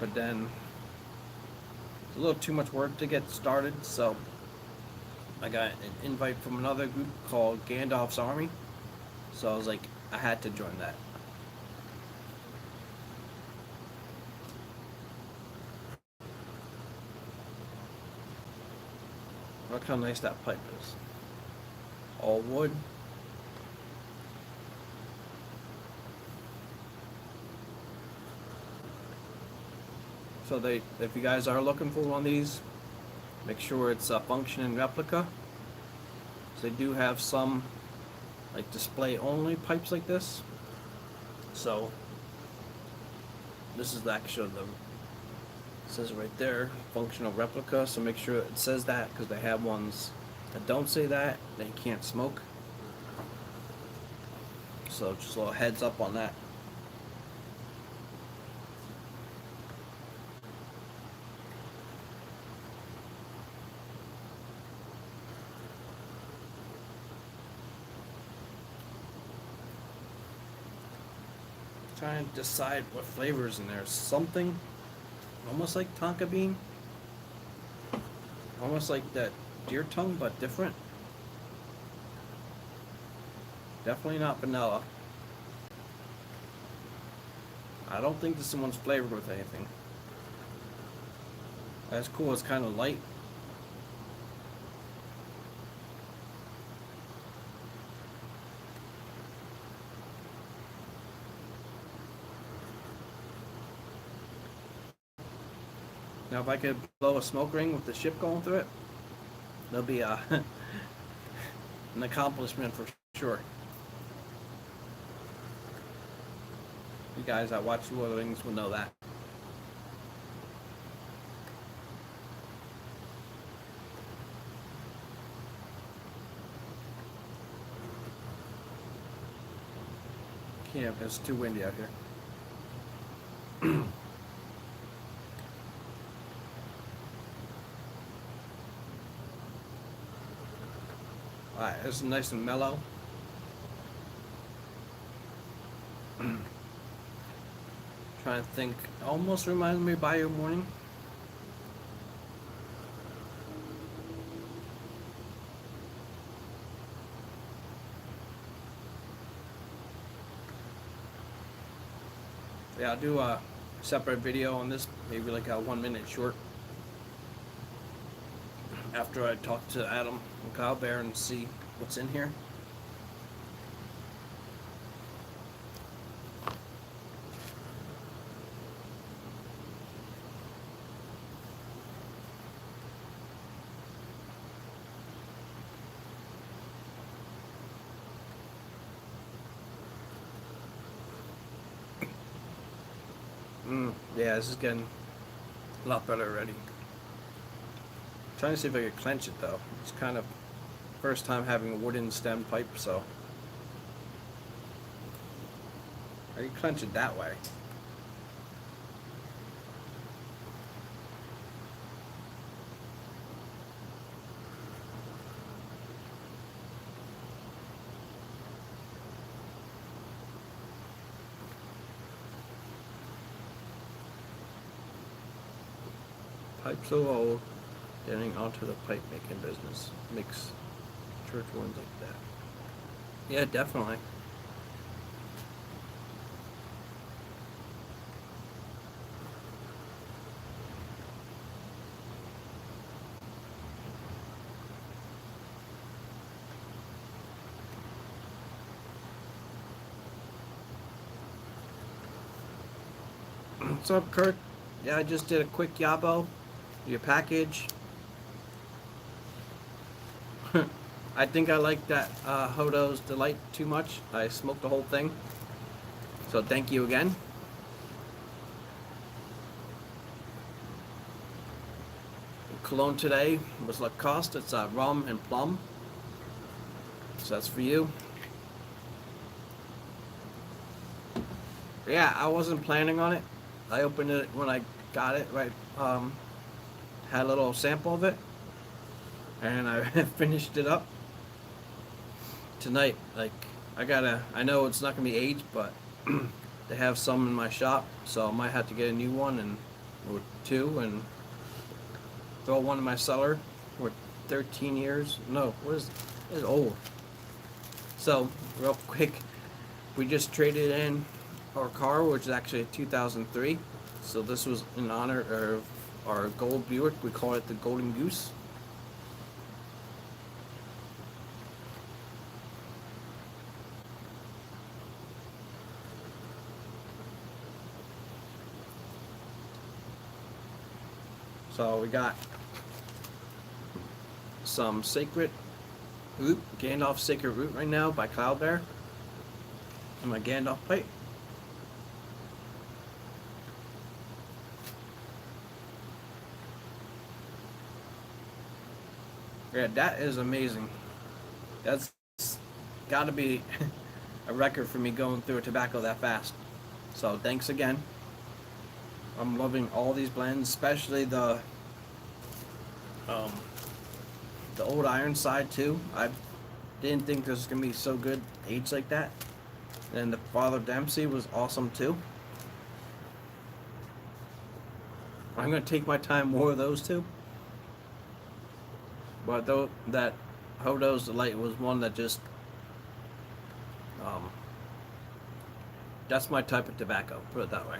but then it's a little too much work to get started, so I got an invite from another group called Gandalf's Army, so I was like, I had to join that. Look how nice that pipe is. All wood. So if you guys are looking for one of these, make sure it's a functioning replica. So they do have some like display only pipes like this. So this is the actual it says right there, functional replica. So make sure it says that, because they have ones that don't say that. They can't smoke. So just a little heads up on that. Trying to decide what flavors in there. Something almost like tonka bean, almost like that deer tongue, but different. Definitely not vanilla. I don't think this one's flavored with anything. That's cool. It's kind of light. Now, if I could blow a smoke ring with the ship going through it, that'll be an accomplishment for sure. You guys that watch Lord of the Rings will know that. Can't, it's too windy out here. Alright, it's nice and mellow. Trying to think, almost reminds me of Bio Morning. Yeah, I'll do a separate video on this, maybe like a 1 minute short, after I talk to Adam and Kyle Bear and see what's in here. Yeah, this is getting a lot better already. Trying to see if I could clench it though. It's kind of first time having a wooden stem pipe, so I can clench it that way. Pipe so old, getting onto the pipe making business. Makes church ones like that. Yeah, definitely. What's up, Kurt? Yeah, I just did a quick yabo. Your package. I think I like that Hodo's Delight too much. I smoked the whole thing. So thank you again. Cologne today was Lacoste. It's rum and plum. So that's for you. Yeah, I wasn't planning on it. I opened it when I got it, right? Had a little sample of it, and I finished it up tonight. Like, I know it's not gonna be aged, but they have some in my shop, so I might have to get a new one and or 2 and throw one in my cellar for 13 years. No, what is it's old. So, real quick, we just traded in our car, which is actually a 2003. So this was in honor of our gold Buick. We call it the Golden Goose. So we got some Sacred Root, Gandalf Sacred Root right now by Cloud Bear. And my Gandalf pipe. Yeah, that is amazing. That's gotta be a record for me going through a tobacco that fast. So thanks again. I'm loving all these blends, especially the Old Ironside too. I didn't think this was gonna be so good aged like that. And the Father Dempsey was awesome too. I'm gonna take my time more of those two. But though that Hodo's Delight was one that just that's my type of tobacco, put it that way.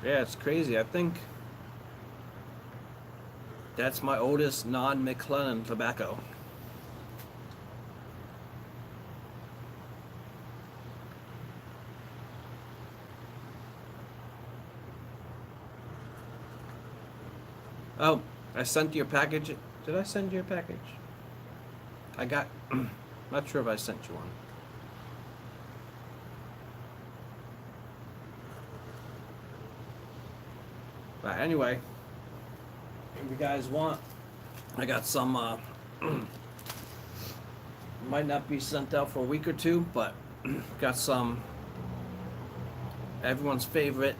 Yeah, it's crazy. I think that's my oldest non-McClellan tobacco. Oh, I sent you a package. Did I send you a package? I got, not sure if I sent you one. But anyway, if you guys want, I got some, might not be sent out for a week or two, but got some everyone's favorite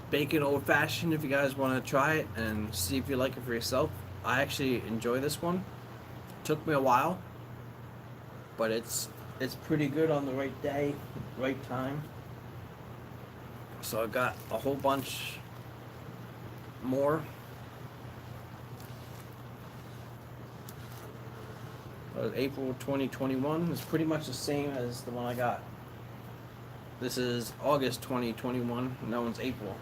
bacon old fashioned if you guys want to try it and see if you like it for yourself. I actually enjoy this one. Took me a while, but it's pretty good on the right day, right time. So I got a whole bunch more. April 2021 is pretty much the same as the one I got. This is August 2021, and that one's April.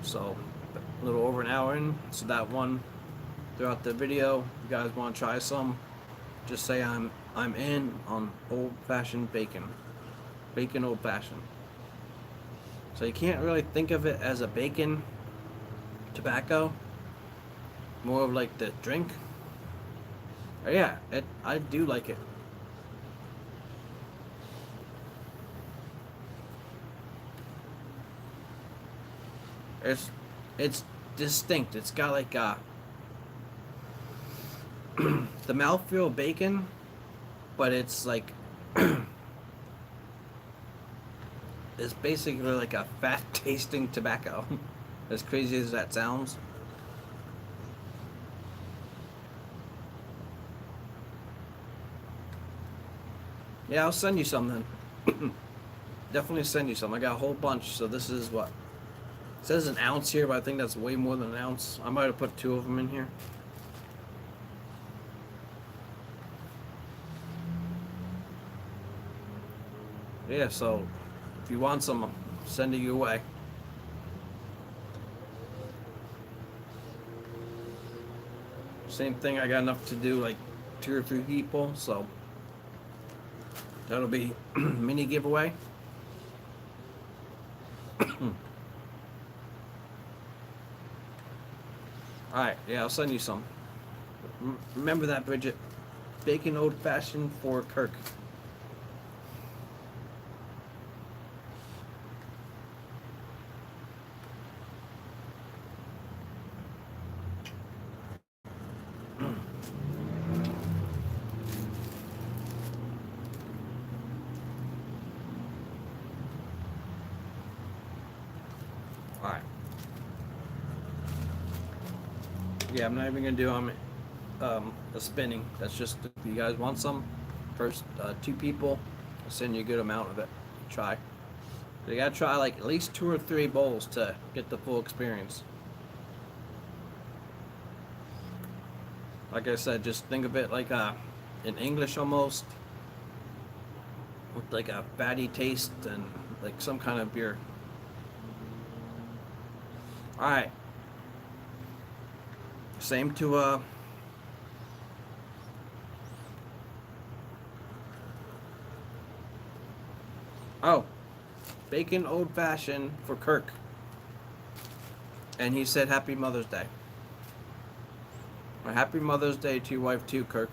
So a little over an hour in. So that one throughout the video, you guys want to try some, just say I'm in on old fashioned bacon old fashioned. So you can't really think of it as a bacon tobacco, more of like the drink. But yeah, I do like it. It's distinct. It's got like the mouthfeel of bacon, but it's like it's basically like a fat tasting tobacco. As crazy as that sounds. Yeah, I'll send you some then. Definitely send you some. I got a whole bunch. So this is what it says, an ounce here, but I think that's way more than an ounce. I might have put 2 of them in here. Yeah, so if you want some, I'll send it your way. Same thing, I got enough to do like 2 or 3 people, so that'll be mini giveaway. Alright, yeah, I'll send you some. Remember that, Bridget. Bacon old fashioned for Kirk. Alright. Yeah, I'm not even gonna do a spinning. That's just if you guys want some. First 2 people, I'll send you a good amount of it. Try. So you gotta try like at least 2 or 3 bowls to get the full experience. Like I said, just think of it like in English almost, with like a fatty taste and like some kind of beer. All right. Same to oh, bacon old fashioned for Kirk, and he said Happy Mother's Day. Well, Happy Mother's Day to your wife too, Kirk.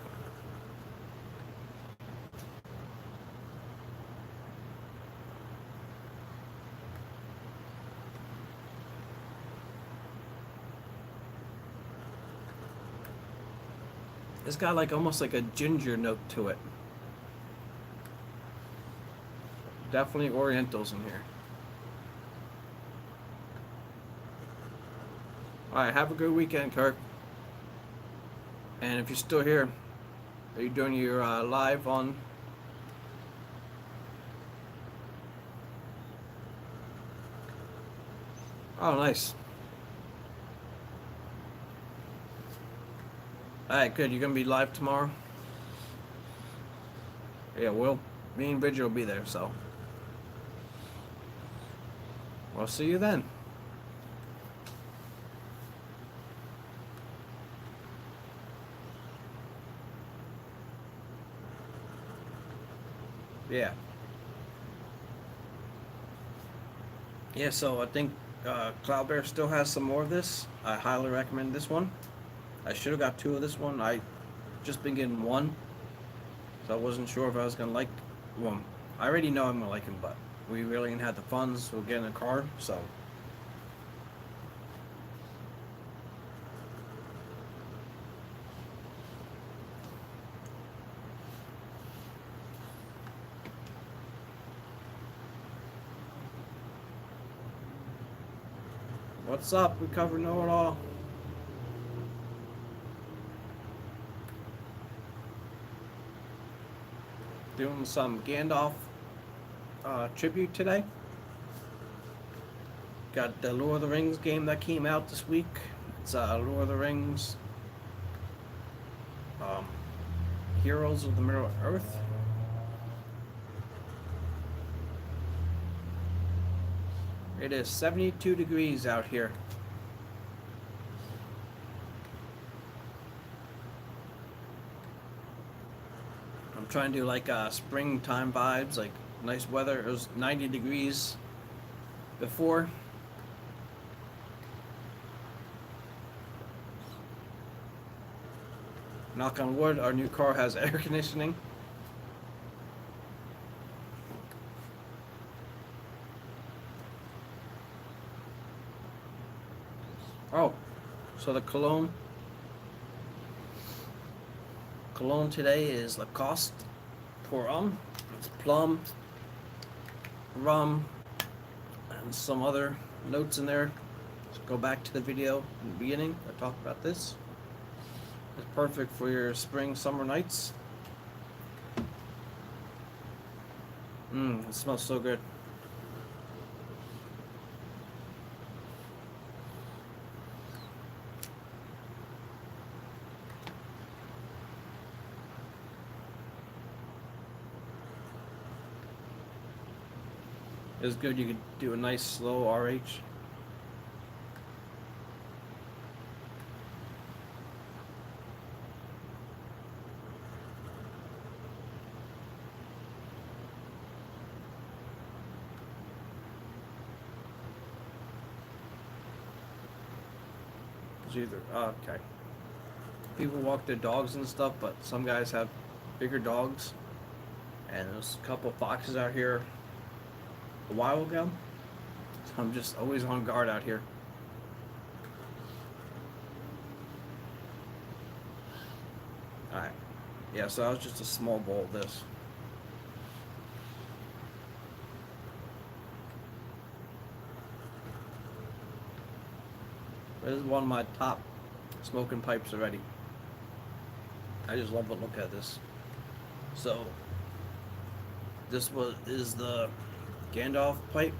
It's got like almost like a ginger note to it. Definitely Orientals in here. Alright, have a good weekend, Kirk. And if you're still here, are you doing your live on? Oh, nice. Alright, good. You're going to be live tomorrow? Yeah, well, me and Bridget will be there, so. We'll see you then. Yeah. Yeah, so I think Cloud Bear still has some more of this. I highly recommend this one. I should have got 2 of this one. I just been getting 1. So I wasn't sure if I was going to like one. I already know I'm going to like him, but we really didn't have the funds. We'll get in a car, so. What's up? We cover Know It All. Doing some Gandalf tribute today. Got the Lord of the Rings game that came out this week. It's Lord of the Rings Heroes of the Middle Earth. It is 72 degrees out here. I'm trying to do like springtime vibes, like nice weather. It was 90 degrees before. Knock on wood, our new car has air conditioning. Oh, so the Cologne today is Lacoste pour homme. It's plum, rum, and some other notes in there. Let's go back to the video in the beginning. I talked about this. It's perfect for your spring, summer nights. It smells so good. It was good. You could do a nice slow RH. Either okay. People walk their dogs and stuff, but some guys have bigger dogs. And there's a couple foxes out here a while ago. So I'm just always on guard out here. Alright. Yeah, so that was just a small bowl of this. This is one of my top smoking pipes already. I just love the look at this. So this is the Gandalf pipe.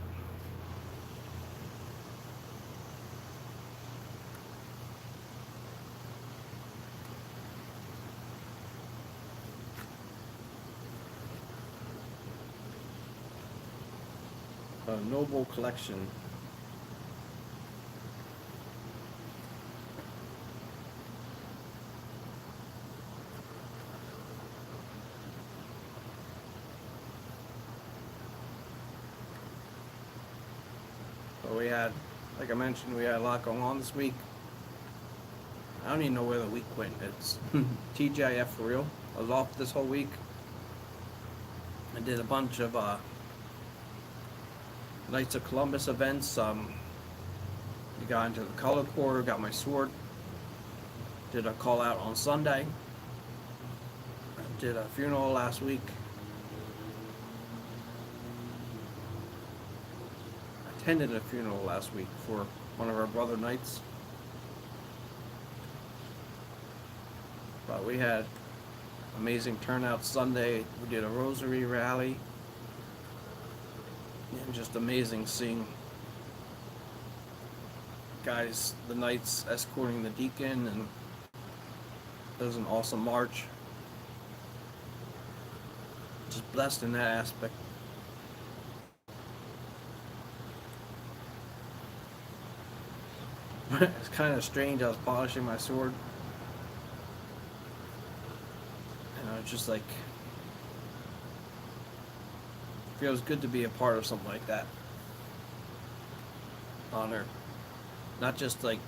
A noble collection. So we had, like I mentioned, we had a lot going on this week. I don't even know where the week went. It's TGIF for real. I was off this whole week. I did a bunch of Knights of Columbus events. We got into the color quarter, got my sword. Did a call out on Sunday. Did a funeral last week. Attended a funeral last week for one of our brother knights. But we had amazing turnout Sunday. We did a rosary rally. And just amazing seeing guys, the knights escorting the deacon, and it was an awesome march. Just blessed in that aspect. It's kind of strange. I was polishing my sword, and I was just like, feels good to be a part of something like that. Honor, not just like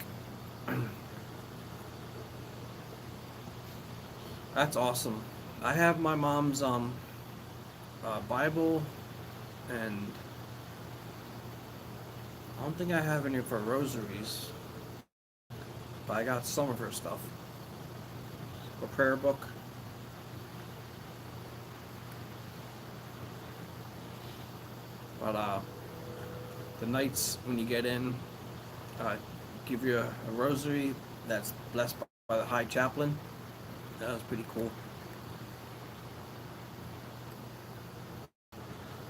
that's awesome. I have my mom's Bible, and I don't think I have any of her rosaries, but I got some of her stuff. A prayer book. But the knights, when you get in, give you a rosary that's blessed by the High Chaplain. That was pretty cool.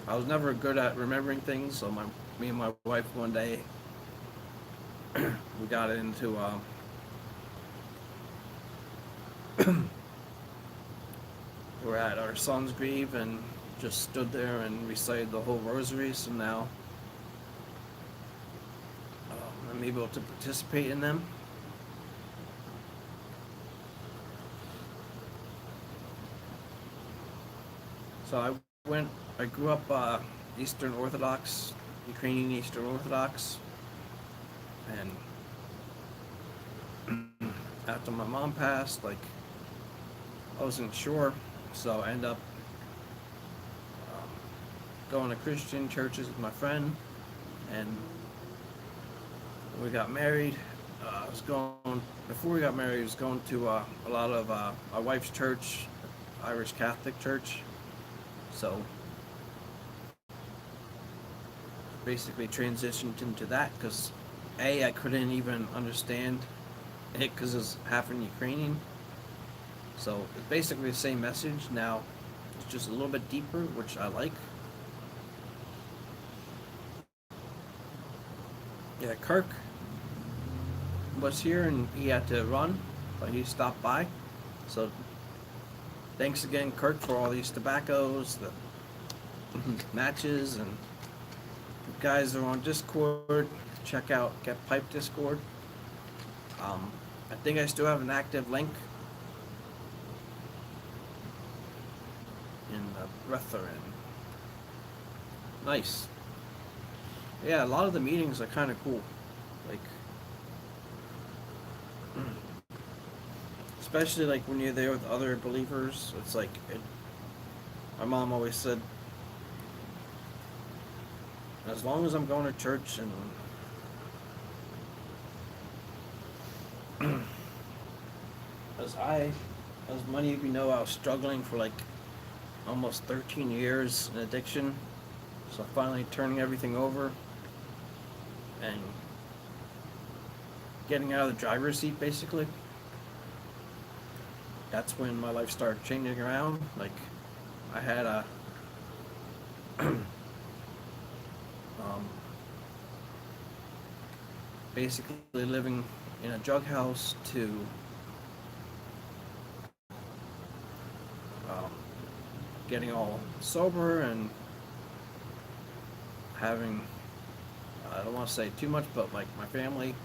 I was never good at remembering things, so me and my wife one day we got into we're at our son's grave and just stood there and recited the whole rosary. So now I'm able to participate in them. So I grew up Eastern Orthodox, Ukrainian Eastern Orthodox, and after my mom passed, like, I wasn't sure, so I ended up going to Christian churches with my friend, and when we got married, before we got married, I was going to a lot of my wife's church, Irish Catholic church, so basically transitioned into that because I couldn't even understand it because it's half in Ukrainian, so it's basically the same message. Now it's just a little bit deeper, which I like. Yeah, Kirk was here and he had to run, but he stopped by. So thanks again, Kirk, for all these tobaccos, the matches, and you guys are on Discord. Check out Get Pipe Discord. I think I still have an active link in Brethren. Nice. Yeah, a lot of the meetings are kind of cool, like, especially like when you're there with other believers. It's like my mom always said, as long as I'm going to church and as many of you know, I was struggling for like almost 13 years in addiction, so finally turning everything over. And getting out of the driver's seat, basically, that's when my life started changing around. Like, I had a basically living in a drug house to um, getting all sober and having, I don't want to say too much, but like my family,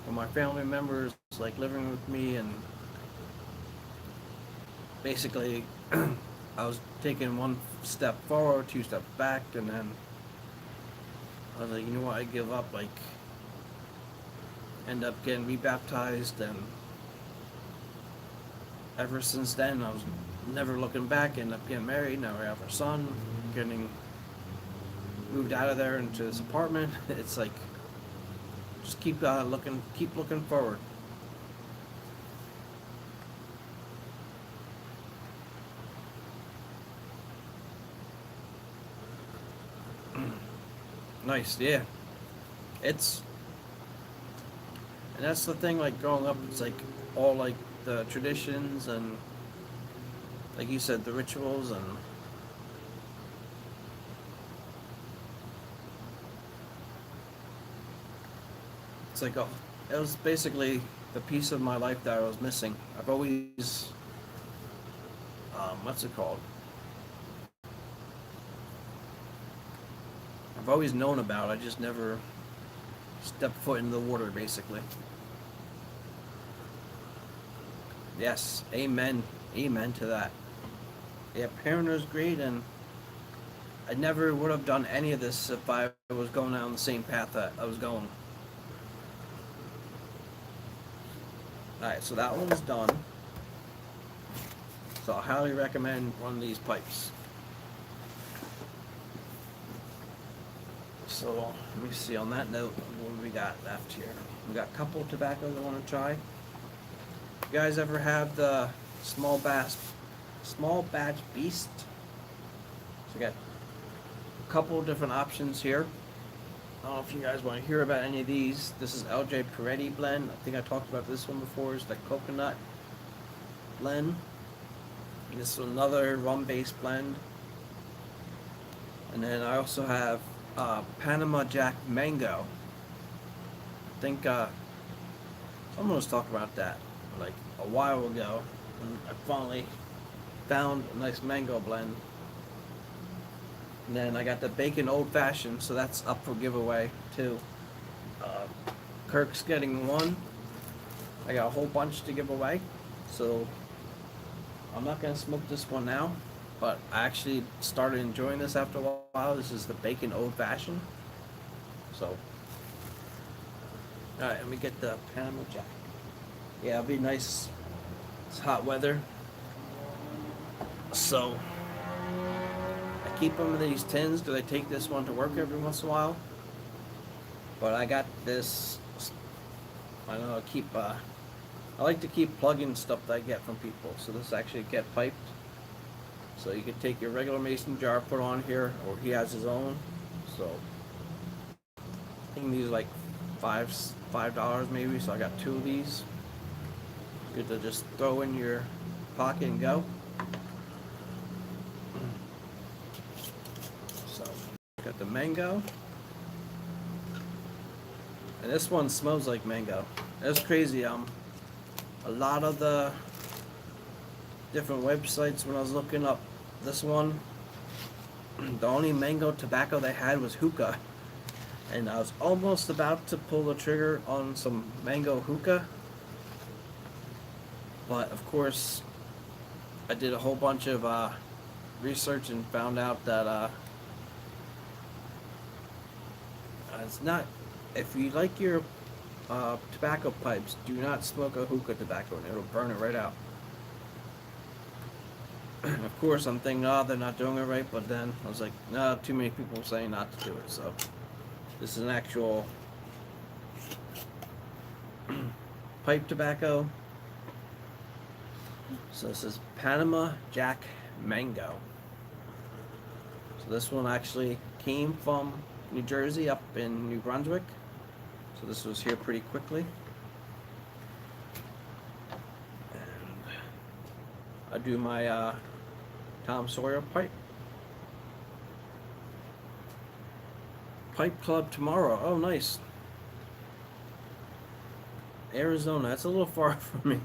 or my family members like living with me, and basically I was taking one step forward, two steps back, and then I was like, you know what, I give up, like, end up getting rebaptized, and ever since then I was never looking back, ended up getting married, now we have our son, getting moved out of there into this apartment. It's like, just keep looking forward. Nice, yeah. It's, and that's the thing, like growing up, it's like all like the traditions and, like you said, the rituals, and it's like, oh, it was basically the piece of my life that I was missing. I've always, what's it called? I've always known about it, I just never stepped foot into the water, basically. Yes, amen. Amen to that. Yeah, parenting is great, and I never would have done any of this if I was going down the same path that I was going. Alright, so that one's done. So I highly recommend one of these pipes. So let me see, on that note, what do we got left here? We got a couple of tobaccos I want to try. You guys ever have the small batch beast? So we got a couple of different options here. I don't know if you guys want to hear about any of these. This is LJ Peretti blend. I think I talked about this one before. It's the coconut blend. And this is another rum-based blend. And then I also have Panama Jack Mango. I think someone was talking about that like a while ago, and I finally found a nice mango blend. And then I got the bacon old fashioned, so that's up for giveaway too. Kirk's getting one. I got a whole bunch to give away, so I'm not gonna smoke this one now, but I actually started enjoying this after a while. This is the bacon old fashioned. So, alright, let me get the Panama Jack. Yeah, it'll be nice. It's hot weather, so I keep them in these tins because I take this one to work every once in a while. But I got this. I don't know. I like to keep plugging stuff that I get from people. So this actually get piped. So you can take your regular mason jar, put on here, or he has his own. So I think these are like $5 maybe. So I got two of these. Good to just throw in your pocket and go. So got the mango, and this one smells like mango. That's crazy. A lot of the different websites, when I was looking up this one, the only mango tobacco they had was hookah, and I was almost about to pull the trigger on some mango hookah, but of course I did a whole bunch of research and found out that it's not, if you like your tobacco pipes, do not smoke a hookah tobacco and it'll burn it right out. Of course I'm thinking, oh, they're not doing it right, but then I was like, no, too many people saying not to do it. So this is an actual pipe tobacco. So this is Panama Jack Mango. So this one actually came from New Jersey up in New Brunswick. So this was here pretty quickly. I do my Tom Sawyer pipe club tomorrow. Oh, nice. Arizona. That's a little far from me.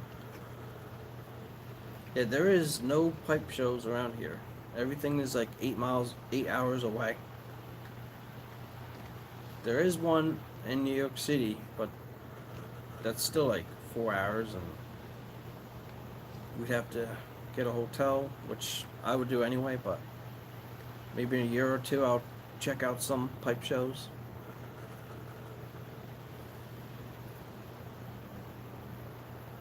Yeah, there is no pipe shows around here. Everything is like 8 hours away. There is one in New York City, but that's still like 4 hours, and we'd have to get a hotel, which I would do anyway, but maybe in a year or two I'll check out some pipe shows.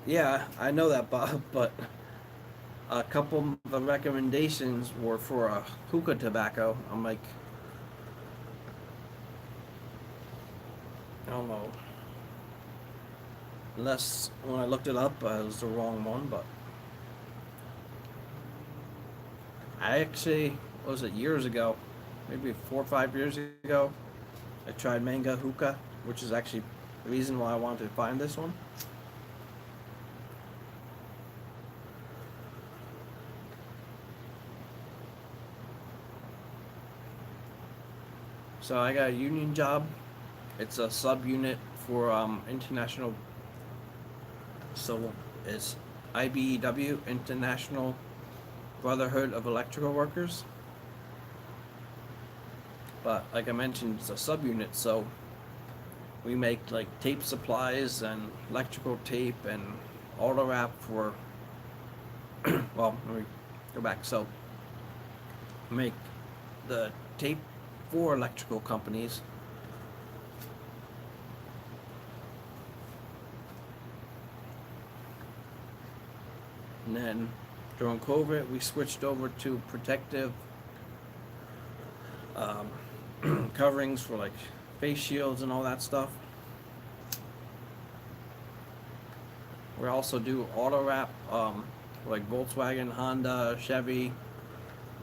Yeah, I know that, Bob, but a couple of the recommendations were for a hookah tobacco. I'm like, I don't know. Unless when I looked it up, it was the wrong one, but I actually, what was it, years ago, maybe 4 or 5 years ago, I tried manga hookah, which is actually the reason why I wanted to find this one. So I got a union job. It's a subunit for international. So it's IBEW, International Brotherhood of Electrical Workers. But like I mentioned, it's a subunit, so we make like tape supplies and electrical tape and auto wrap for. Well, let me go back. So make the tape for electrical companies. And then during COVID, we switched over to protective coverings for like face shields and all that stuff. We also do auto wrap, like Volkswagen, Honda, Chevy,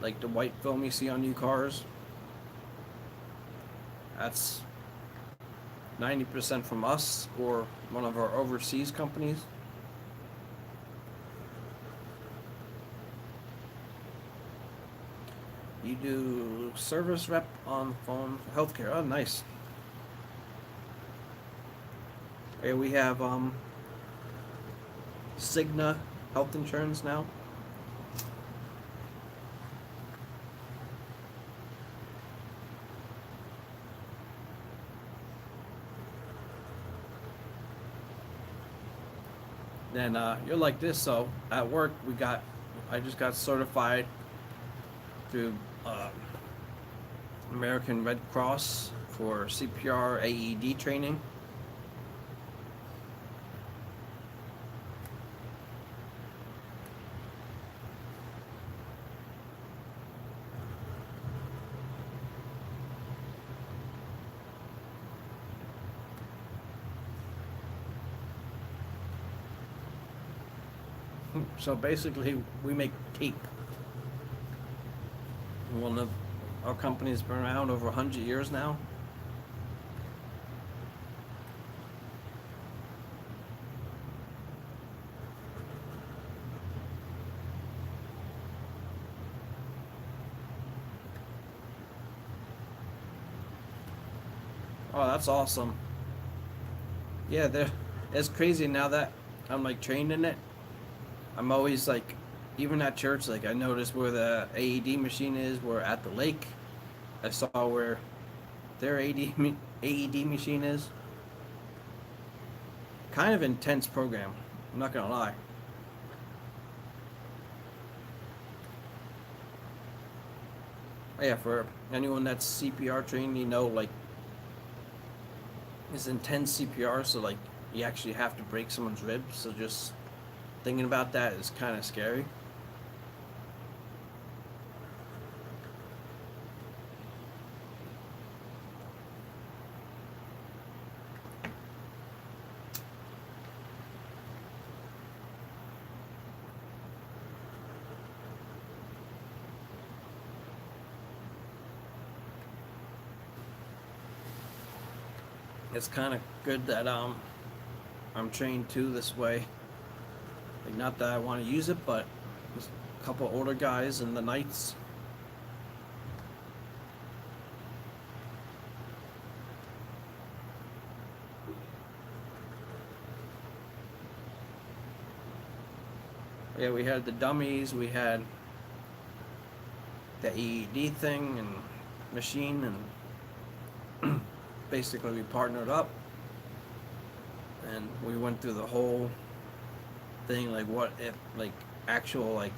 like the white film you see on new cars. That's 90% from us or one of our overseas companies. You do service rep on phone for healthcare. Oh, nice. Okay, we have Cigna health insurance now. Then you're like this. So at work, I just got certified through American Red Cross for CPR AED training. So basically, we make tape. One of our company's been around over 100 years now. Oh, that's awesome. Yeah, it's crazy now that I'm like trained in it. I'm always like, even at church, like I noticed where the AED machine is. We're at the lake. I saw where their AED machine is. Kind of intense program. I'm not gonna lie. Yeah, for anyone that's CPR trained, you know, like it's intense CPR, so like you actually have to break someone's ribs. So just thinking about that is kind of scary. It's kind of good that I'm trained too this way. Like not that I want to use it, but Just a couple older guys and the knights. Yeah, we had the dummies, we had the AED thing and machine, and basically we partnered up and we went through the whole thing, like what if, like actual, like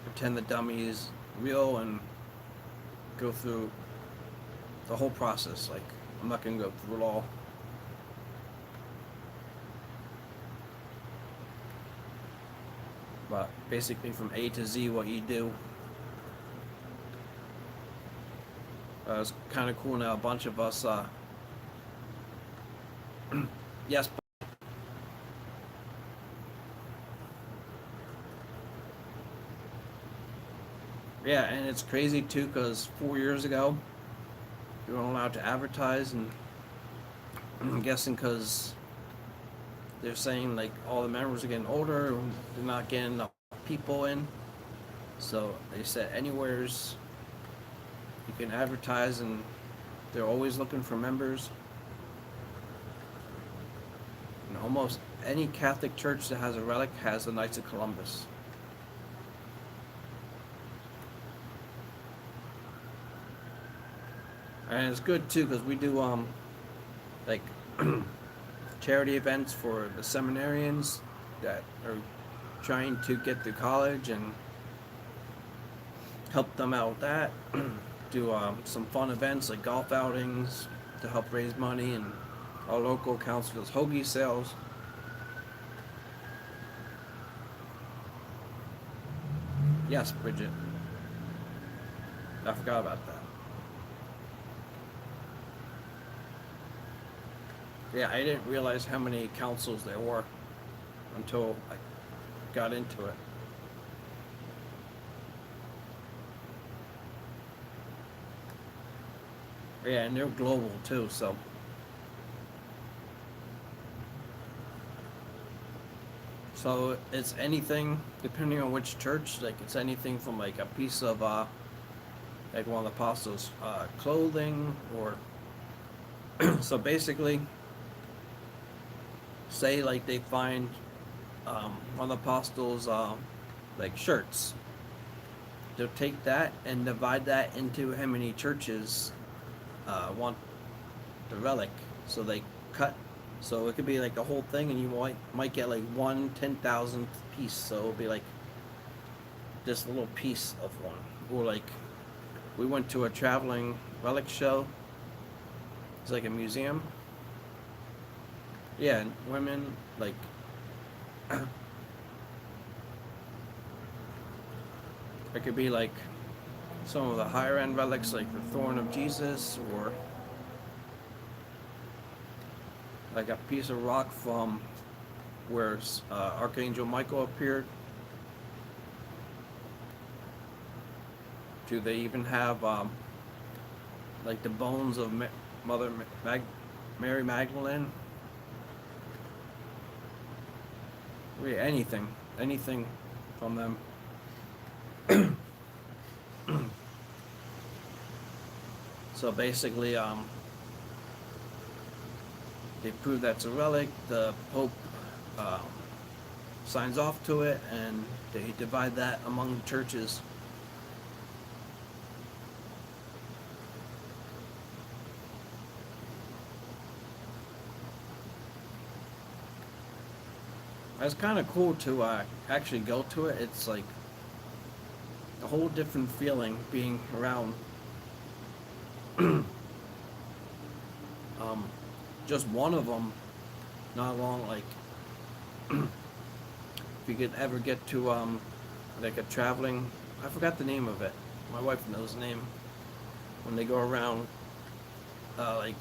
pretend the dummy is real and go through the whole process. Like, I'm not gonna go through it all. But basically from A to Z what you do. It's kind of cool now, a bunch of us, yes. Yeah, and it's crazy too, because 4 years ago, you weren't allowed to advertise, and I'm guessing because they're saying like all the members are getting older, they're not getting enough people in. So they said anywhere's you can advertise, and they're always looking for members. And almost any Catholic church that has a relic has the Knights of Columbus. And it's good too, because we do like charity events for the seminarians that are trying to get to college, and help them out with that. Do some fun events like golf outings to help raise money, and our local council does hoagie sales. Yes, Bridget. I forgot about that. Yeah, I didn't realize how many councils there were until I got into it. Yeah, and they're global too, so. So it's anything, depending on which church, like it's anything from like a piece of, like one of the apostles' clothing, or so basically, say like they find one of the apostles' like shirts. They'll take that and divide that into how many churches want the relic. So they cut. So it could be like the whole thing, and you might get like 1/10,000th piece. So it'll be like just a little piece of one. Or like we went to a traveling relic show. It's like a museum. Yeah, and women like. It could be like some of the higher end relics, like the Thorn of Jesus, or like a piece of rock from where Archangel Michael appeared. Do they even have like the bones of Mother Mary Magdalene? Yeah, anything from them. So basically, they prove that's a relic. The Pope signs off to it, and they divide that among the churches. It's kind of cool to actually go to it. It's like a whole different feeling being around just one of them. Not long, like if you could ever get to like a traveling, I forgot the name of it. My wife knows the name. When they go around, like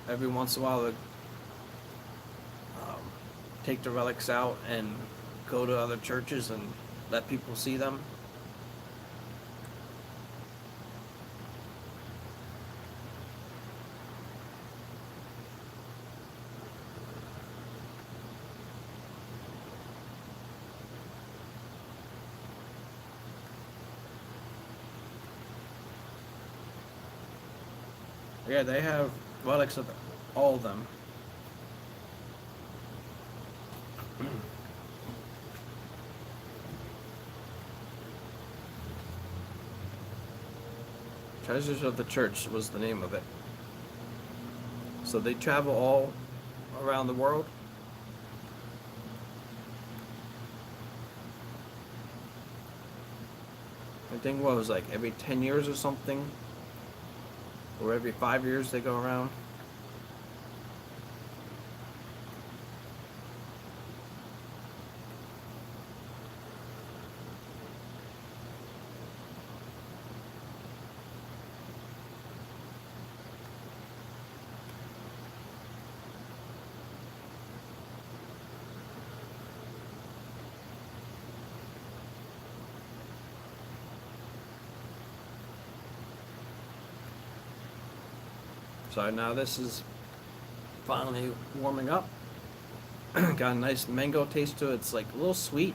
every once in a while, they take the relics out and go to other churches and let people see them. Yeah, they have, well, except all of them. Treasures of the Church was the name of it. So they travel all around the world. I think what was like every 10 years or something, or every 5 years they go around. So now this is finally warming up. Got a nice mango taste to it. It's like a little sweet.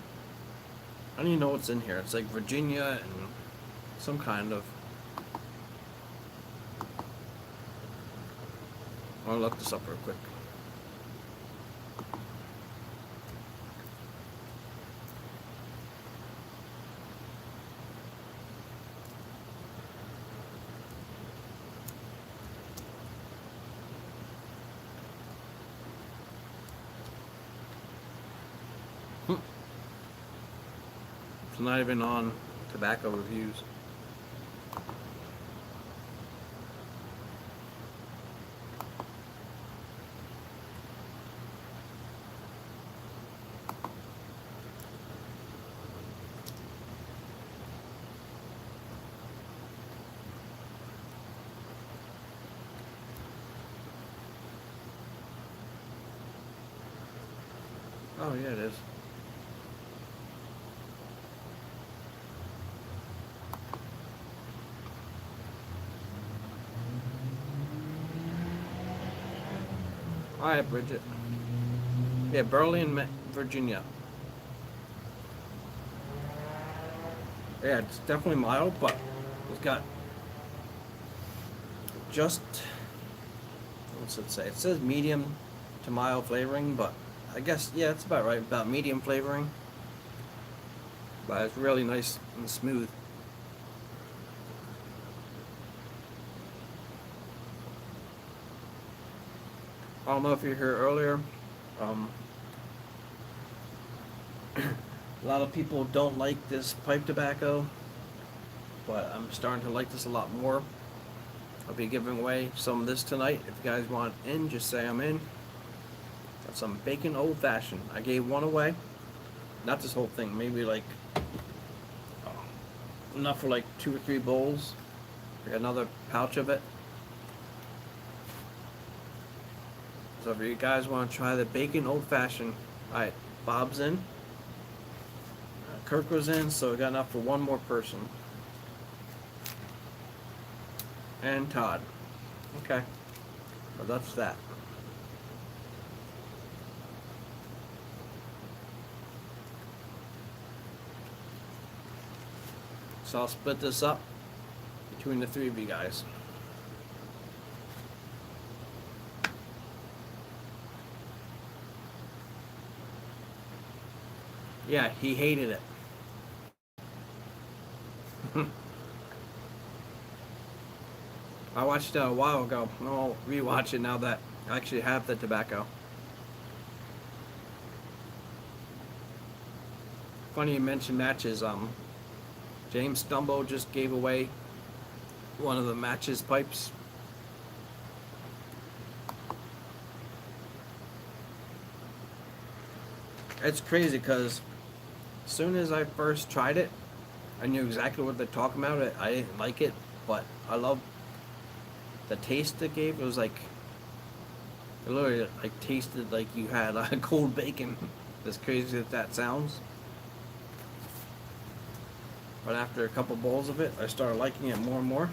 I don't even know what's in here. It's like Virginia and some kind of. I'll look this up real quick. It's not even on tobacco reviews. Oh yeah, it is. Alright, Bridget. Yeah, Burley, Virginia. Yeah, it's definitely mild, but it's got just, what's it say? It says medium to mild flavoring, but I guess, yeah, it's about right, about medium flavoring. But it's really nice and smooth. I don't know if you're here earlier. A lot of people don't like this pipe tobacco, but I'm starting to like this a lot more. I'll be giving away some of this tonight. If you guys want in, just say I'm in. Got some bacon old fashioned. I gave one away. Not this whole thing, maybe like enough for like 2 or 3 bowls. I got another pouch of it. So if you guys want to try the bacon old fashioned, alright, Bob's in. Kirk was in, so we got enough for one more person. And Todd. Okay. Well, that's that. So I'll split this up between the 3 of you guys. Yeah, he hated it. I watched it a while ago. I'll rewatch it now that I actually have the tobacco. Funny you mentioned matches. James Stumbo just gave away one of the matches pipes. It's crazy because as soon as I first tried it, I knew exactly what they're talking about. I didn't like it, but I love the taste it gave. It was like, it literally like tasted like you had cold bacon. As crazy as that sounds. But after a couple bowls of it, I started liking it more and more.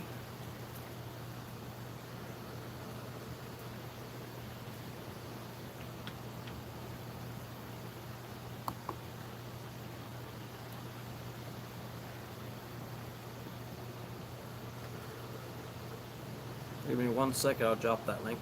Give me 1 second, I'll drop that link.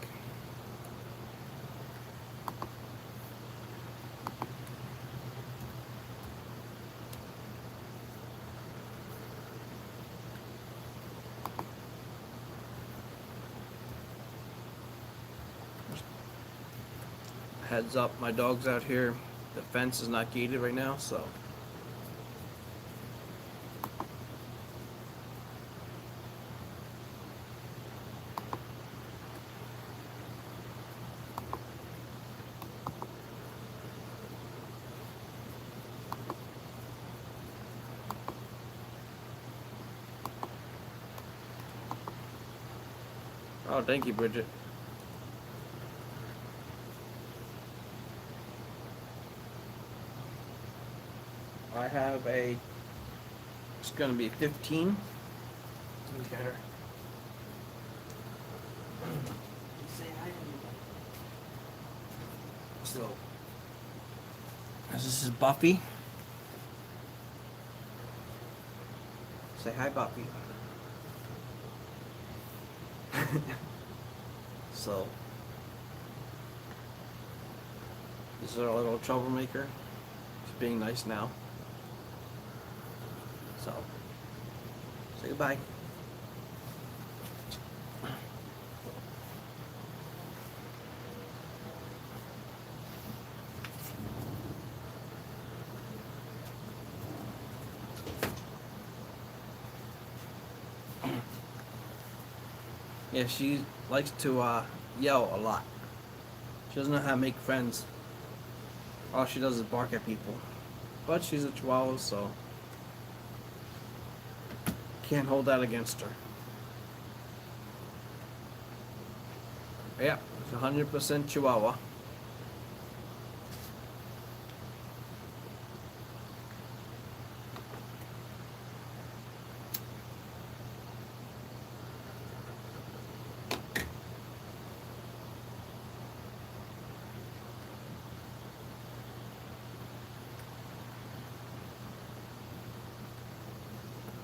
Heads up, my dog's out here. The fence is not gated right now, so. Oh, thank you, Bridget. I have a, it's gonna be 15. Let me get her. Say hi to me. So, this is Buffy. Say hi, Buffy. So, this is our little troublemaker. She's being nice now. So, say goodbye. Yeah, she likes to yell a lot. She doesn't know how to make friends. All she does is bark at people. But she's a Chihuahua, so can't hold that against her. Yeah, it's 100% Chihuahua.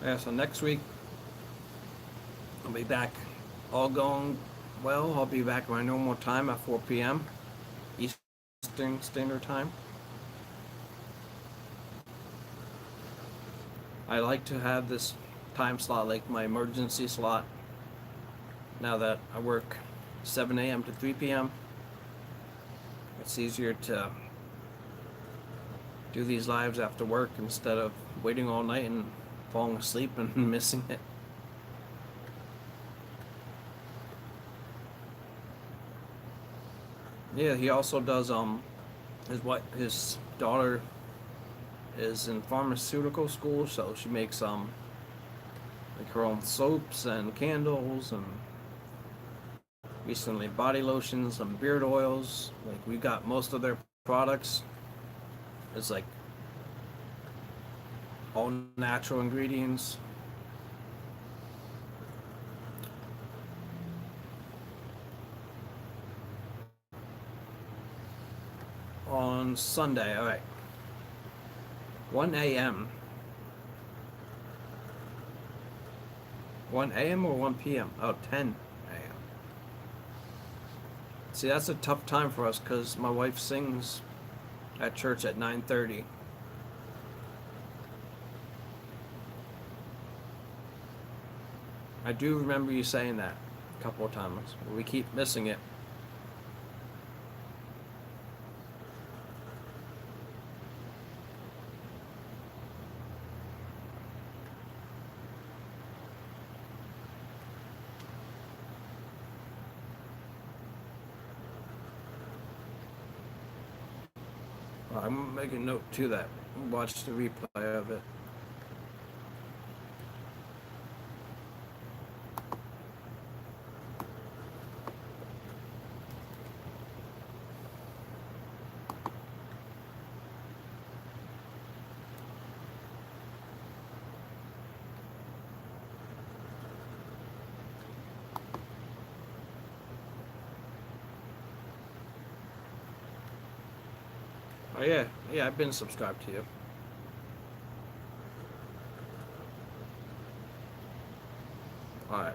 Yeah, so next week I'll be back. All going well. I'll be back at my normal time at 4 p.m. Eastern Standard Time. I like to have this time slot like my emergency slot. Now that I work 7 a.m. to 3 p.m., it's easier to do these lives after work instead of waiting all night and falling asleep and missing it. Yeah, he also does his daughter is in pharmaceutical school, so she makes like her own soaps and candles and recently body lotions and beard oils. Like we got most of their products. It's like all natural ingredients. On Sunday, alright. 1 a.m. 1 a.m. or 1 p.m.? Oh, 10 a.m. See, that's a tough time for us because my wife sings at church at 9:30. I do remember you saying that a couple of times. We keep missing it. I'm gonna make a note to that. Watch the replay of it. Oh yeah, I've been subscribed to you. Alright.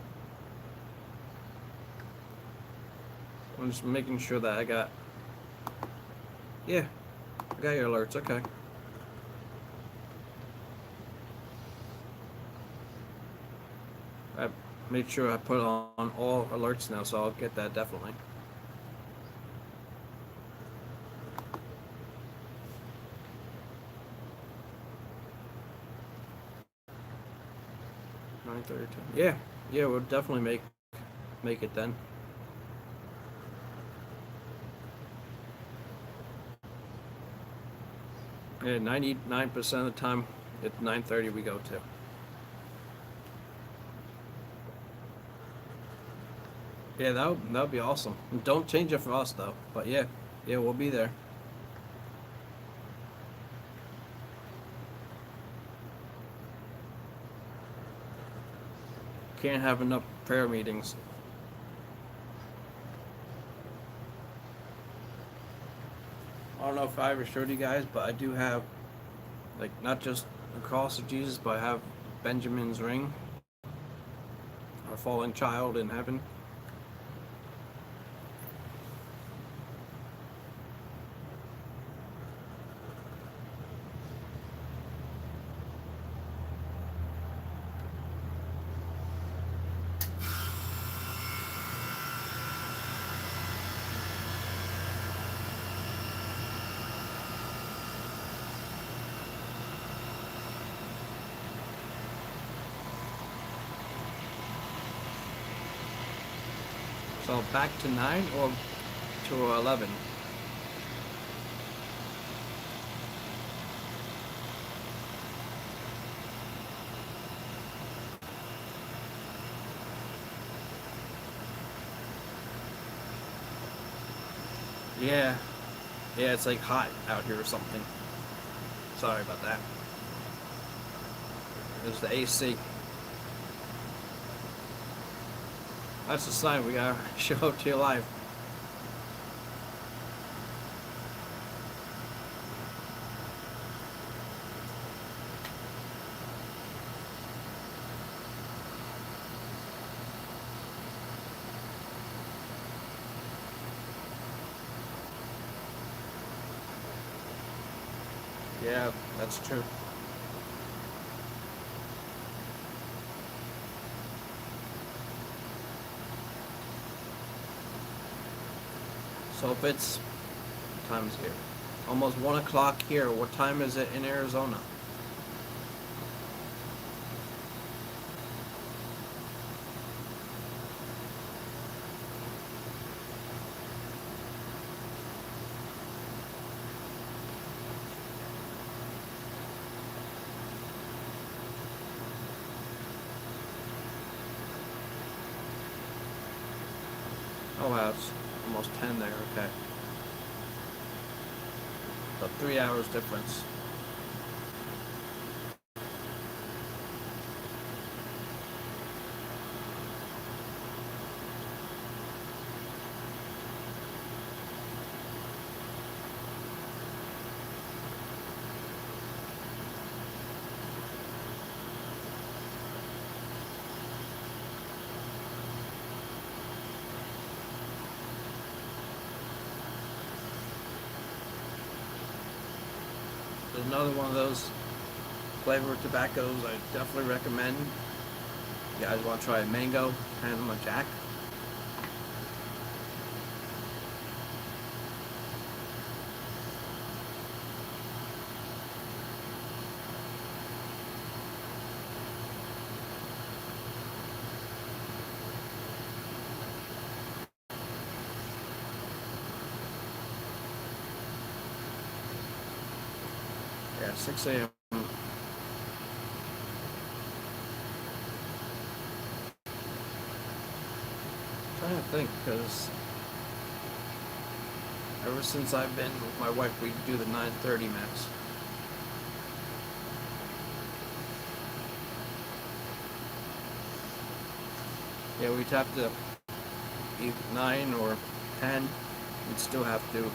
I'm just making sure that I got. Yeah, I got your alerts. Okay. I made sure I put on all alerts now, so I'll get that definitely. Yeah, yeah, we'll definitely make it then. Yeah, 99% of the time at 9:30 we go to. Yeah, that would be awesome. Don't change it for us though. But yeah, yeah, we'll be there. Can't have enough prayer meetings. I don't know if I ever showed you guys, but I do have, like, not just the cross of Jesus, but I have Benjamin's ring, our fallen child in heaven. So back to 9 or to 11? Yeah, yeah, it's like hot out here or something. Sorry about that. There's the AC. That's the sign we gotta show up to you live. Yeah, that's true. So if it's, what time is here? Almost 1 o'clock here. What time is it in Arizona? Oh wow, it's almost 10 there, okay. So 3 hours difference. There's another one of those flavored tobaccos I definitely recommend. You guys want to try a mango Panama Jack? Yeah, 6 a.m. Trying to think, because ever since I've been with my wife, we do the 9:30 mass. Yeah, we'd have to eat 9 or 10. We'd still have to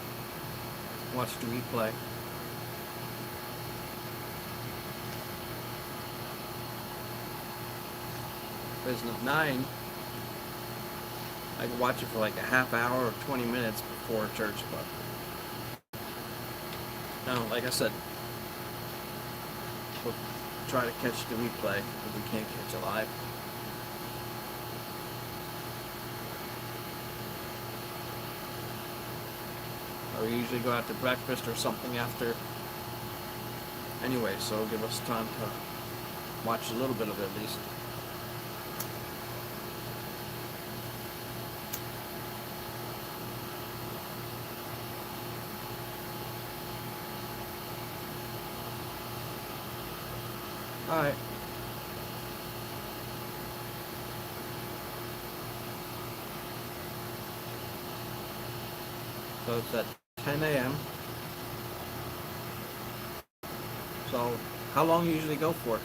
watch the replay. There's 9. I can watch it for like a half hour or 20 minutes before church, but no, like I said, we'll try to catch the replay if we can't catch it live. Or we usually go out to breakfast or something after anyway, so it'll give us time to watch a little bit of it at least. Alright. So it's at 10 a.m. So how long do you usually go for?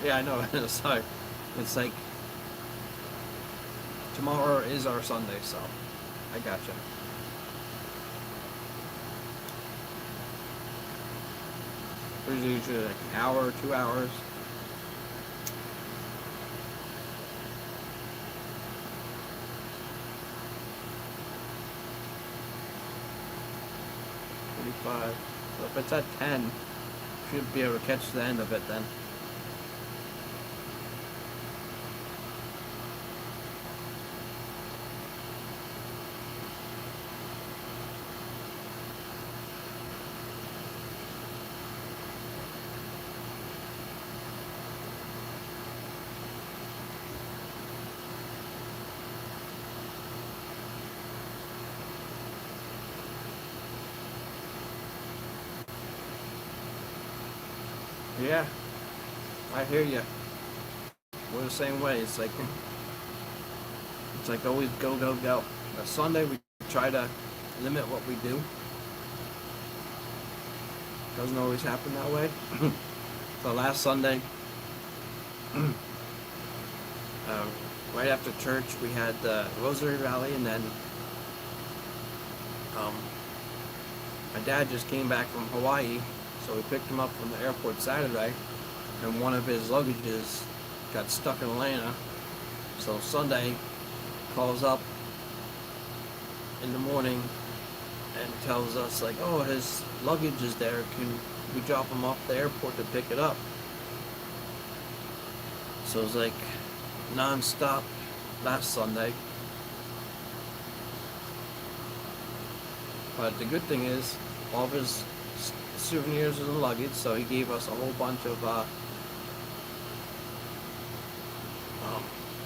Yeah, I know. Sorry. It's like tomorrow is our Sunday, so I gotcha. There's usually like an hour or 2 hours. So if it's at 10, you should be able to catch the end of it then. Yeah, I hear you. We're the same way. It's like always go, go, go. On Sunday we try to limit what we do. Doesn't always happen that way. So last Sunday, right after church, we had the Rosary Rally, and then my dad just came back from Hawaii, so we picked him up from the airport Saturday, and one of his luggages got stuck in Atlanta. So Sunday, calls up in the morning and tells us like, oh, his luggage is there, can we drop him off the airport to pick it up? So it was like non-stop last Sunday. But the good thing is, all of his souvenirs are in the luggage, so he gave us a whole bunch of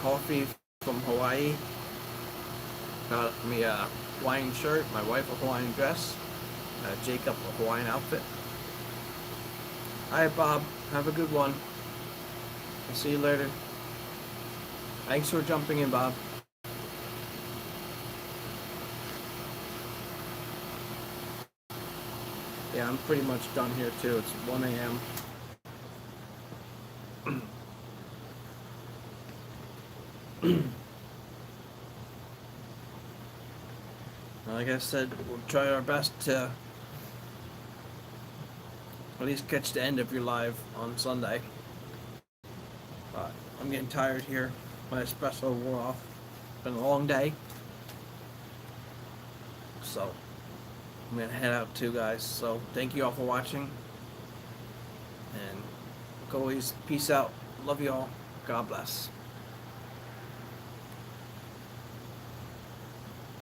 coffee from Hawaii. Got me a Hawaiian shirt, my wife a Hawaiian dress, Jacob a Hawaiian outfit. Alright, Bob, have a good one. I'll see you later. Thanks for jumping in, Bob. Yeah, I'm pretty much done here too. It's 1 a.m. Like I said, we'll try our best to at least catch the end of your live on Sunday. I'm getting tired here. My espresso wore off. It's been a long day. So I'm gonna head out too, guys. So thank you all for watching. And like always, peace out. Love you all. God bless.